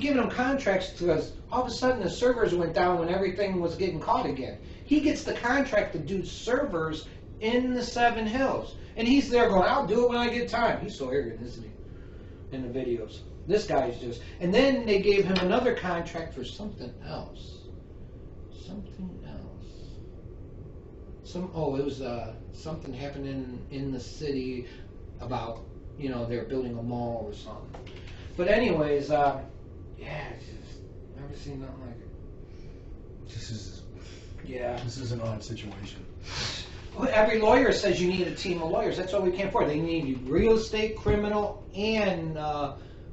giving him contracts because all of a sudden the servers went down when everything was getting caught again. He gets the contract to do servers in the 7 Hills. And he's there going, I'll do it when I get time. He's so arrogant, isn't he? In the videos. This guy's just... And then they gave him another contract for something else. Something else. It was something happening in the city about, they're building a mall or something. But anyways, it's just never seen nothing like it. This is an odd situation. Every lawyer says you need a team of lawyers. That's all we can't afford. They need real estate, criminal, and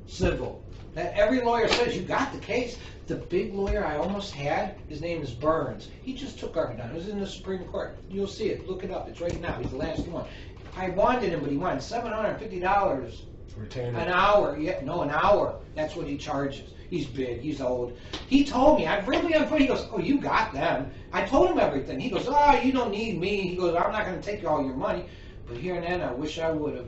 civil. That every lawyer says you got the case. The big lawyer I almost had, his name is Burns. He just took Garfield down. It was in the Supreme Court. You'll see it. Look it up. It's right now. He's the last one. I wanted him, but he wanted $750 Retainer. an hour. Yeah, no, an hour. That's what he charges. He's big. He's old. He told me. I verbally on foot. He goes, "Oh, you got them." I told him everything. He goes, "Oh, you don't need me." He goes, "I'm not going to take all your money." But here and then, I wish I would have.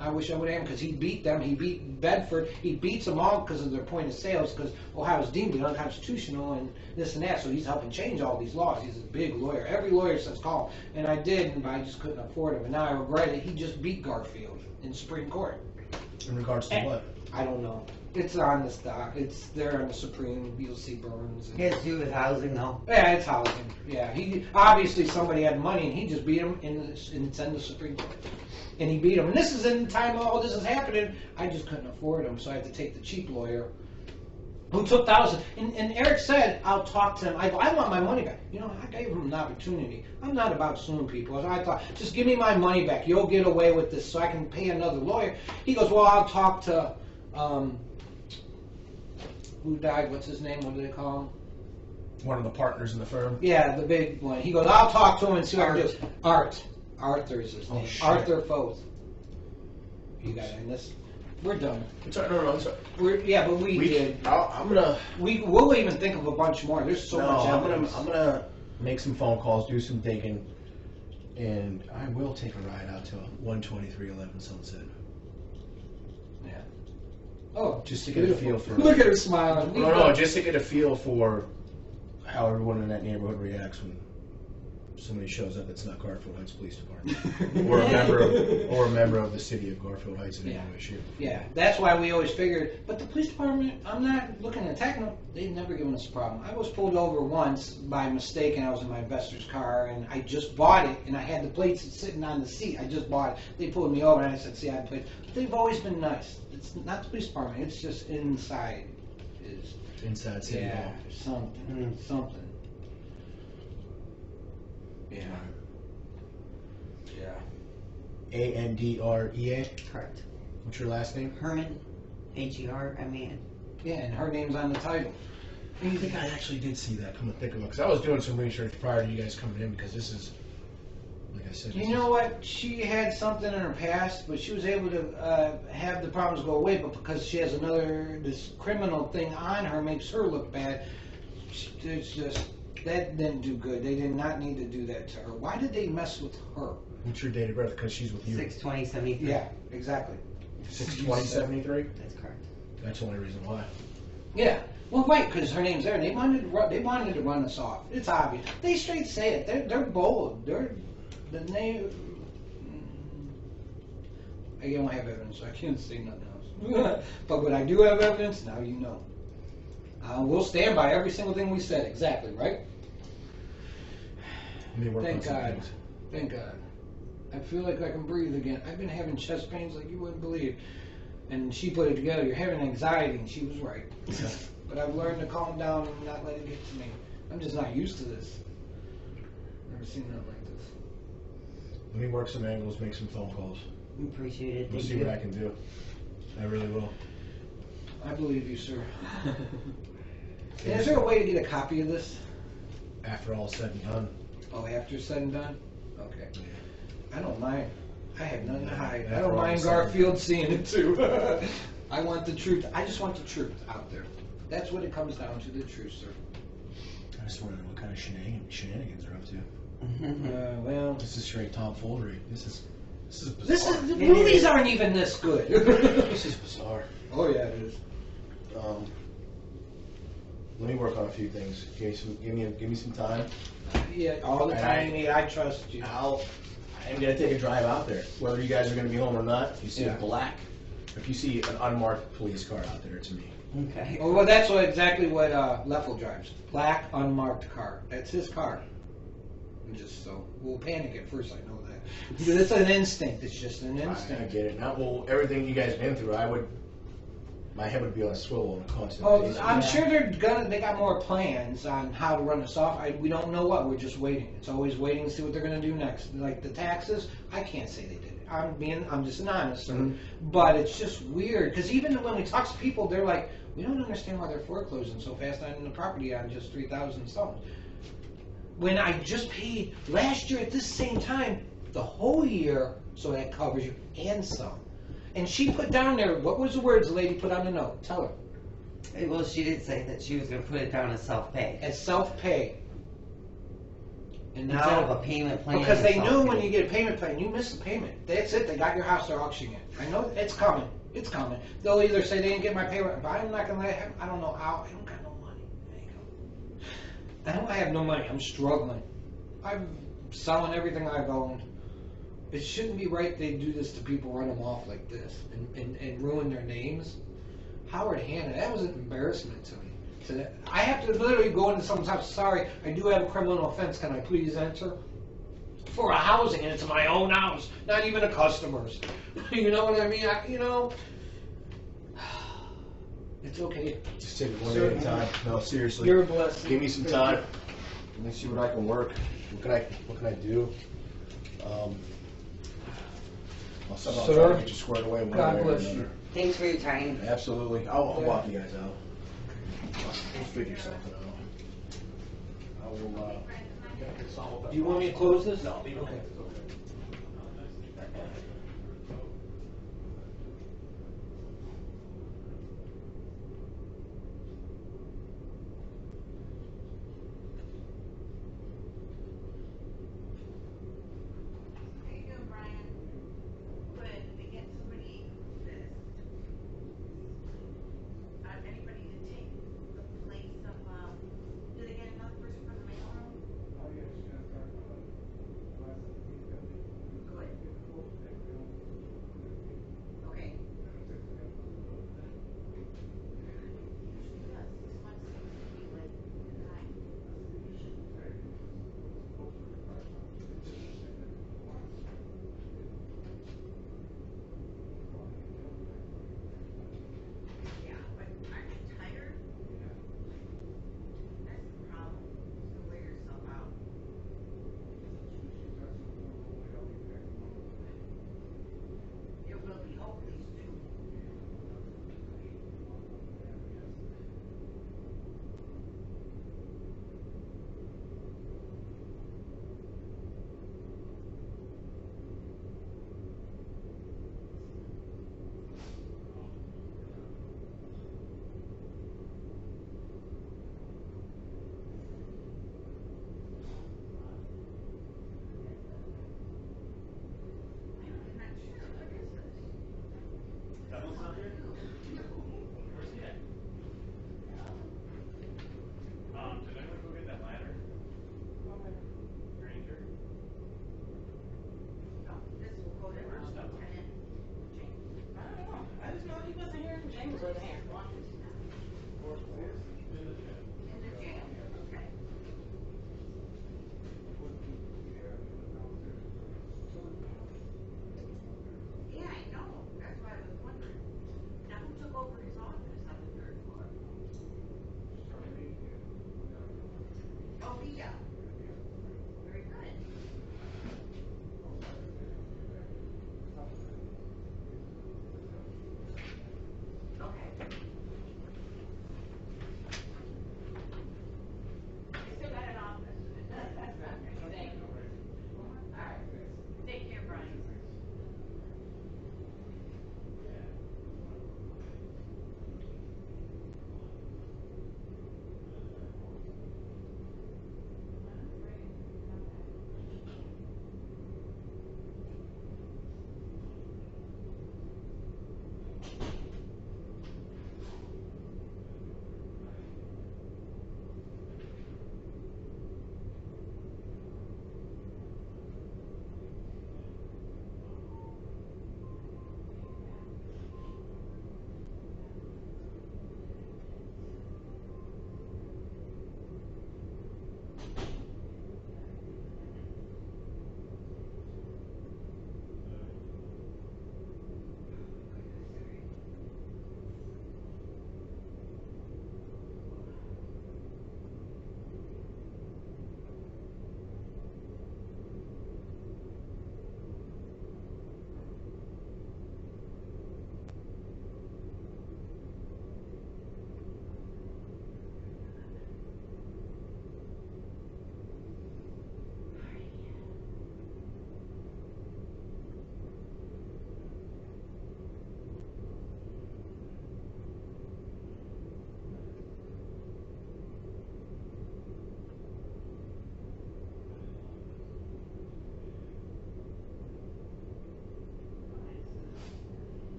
I wish I would have, because he beat them. He beat Bedford. He beats them all because of their point of sales, because Ohio's deemed it unconstitutional and this and that. So he's helping change all these laws. He's a big lawyer. Every lawyer says call him. And I did, but I just couldn't afford him. And now I regret it. He just beat Garfield in Supreme Court. In regards to what? I don't know. It's on the stock. It's there on the Supreme. You'll see Burns. It has to do with housing, though. Yeah, it's housing. Yeah, he obviously somebody had money, and he just beat him in it's in the Supreme Court, and he beat him. And this is in the time all this is happening. I just couldn't afford him, so I had to take the cheap lawyer, who took thousands. And Eric said, "I'll talk to him." I go, "I want my money back." You know, I gave him an opportunity. I'm not about suing people. So I thought, just give me my money back. You'll get away with this, so I can pay another lawyer. He goes, "Well, I'll talk to." Who died? What's his name? What do they call him? One of the partners in the firm. Yeah, the big one. He goes, "I'll talk to him and see what I can do." Arthur is his name. shit. Arthur Foth. You got to end this. We're done. It's all right, no, it's all But we did. I'm gonna. We'll even think of a bunch more. There's so much evidence. I'm gonna make some phone calls, do some digging, and I will take a ride out to 12311 Sunset. Yeah. Oh, Just to get a feel for. Look at her smiling. No, just to get a feel for how everyone in that neighborhood reacts when somebody shows up that's not Garfield Heights Police Department, or a member of the city of Garfield Heights in any way, shape. Yeah, that's why we always figured. But the police department, I'm not looking to attack them. They've never given us a problem. I was pulled over once by mistake, and I was in my investor's car, and I just bought it, and I had the plates sitting on the seat. I just bought it. They pulled me over, and I said, "See, I had plates." But they've always been nice. It's not the police department. It's just inside. Is Inside City Hall. something. Yeah. Yeah. Andrea. Correct. What's your last name? Herman, Herman. Yeah, and her name's on the title. I think I actually did see that. Come to think of it, because I was doing some research prior to you guys coming in, because this is, like I said. You know what? She had something in her past, but she was able to have the problems go away. But because she has this criminal thing on her, makes her look bad. It's just that didn't do good. They did not need to do that to her. Why did they mess with her? What's your date of birth? Because she's with you. 6/20/73. Yeah, exactly. 6/20/73. That's correct. That's the only reason why. Yeah. Well, right, because her name's there. They wanted to run us off. It's obvious. They straight say it. They're bold. The name. I don't have evidence, so I can't say nothing else. But when I do have evidence, now you know. We'll stand by every single thing we said. Exactly, right? Let me work Thank on some God. things. Thank God. I feel like I can breathe again. I've been having chest pains like you wouldn't believe. And she put it together. You're having anxiety, and she was right. But I've learned to calm down and not let it get to me. I'm just not used to this. Never seen nothing like this. Let me work some angles, make some phone calls. We appreciate it. We'll Thank see you. what I can do. I really will. I believe you, sir. And is there a way to get a copy of this? After all said and done. Oh, after it's said and done? Okay. I don't mind. I have nothing to hide. I After don't all mind said and Garfield seeing it too. I want the truth. I just want the truth out there. That's what it comes down to, the truth, sir. I just want to know what kind of shenanigans are up to. Well, This is straight tomfoolery. This is this bizarre. is the movies aren't even this good. This is bizarre. Oh yeah, it is. Let me work on a few things. Give me some time. Yeah, all the time you need. I trust you. I'm gonna take a drive out there, whether you guys are gonna be home or not. If you see a black, if you see an unmarked police car out there, it's me. Okay. Oh, well, that's exactly what Leffel drives. Black, unmarked car. That's his car. And just so we'll panic at first. I know that. It's an instinct. It's just an instinct. I get it. Now, well, everything you guys have been through, my head would be on a swivel on a constant Oh, basis. I'm sure they got more plans on how to run us off. We don't know what. We're just waiting. It's always waiting to see what they're going to do next. Like the taxes, I can't say they did I'm just honest, sir. Mhm. But it's just weird, because even when we talk to people, they're like, we don't understand why they're foreclosing so fast on the property on just 3,000 something. When I just paid last year at this same time, the whole year, so that covers you, and some. And she put down there, what was the words the lady put on the note? Tell her. Well, she did say that she was gonna put it down as self-pay. As self-pay. And Instead of now, a payment plan. because or they knew something. when you get a payment plan, you miss the payment. That's it, they got your house, they're auctioning it. I know it's coming, it's coming. They'll either say they didn't get my payment, but I'm not gonna let him, I don't know how, I don't got no money. There you go. I don't have no money, I'm struggling. I'm selling everything I've owned. It shouldn't be right they do this to people, run them off like this, and ruin their names. Howard Hanna, that was an embarrassment to me. I have to literally go into someone's house, sorry, I do have a criminal offense, can I please enter? For a housing, and it's my own house, not even a customer's. You know what I mean? It's okay. Just take it one day at a time. No, seriously. You're a blessing. Give me some time. Let me see what I can work. What can I do? I'll somehow try to get you squared away one God way or bless another. you. Thanks for your time. Absolutely. I'll walk you guys out. We'll figure something out. I will, Do you want me to close this? No. Okay.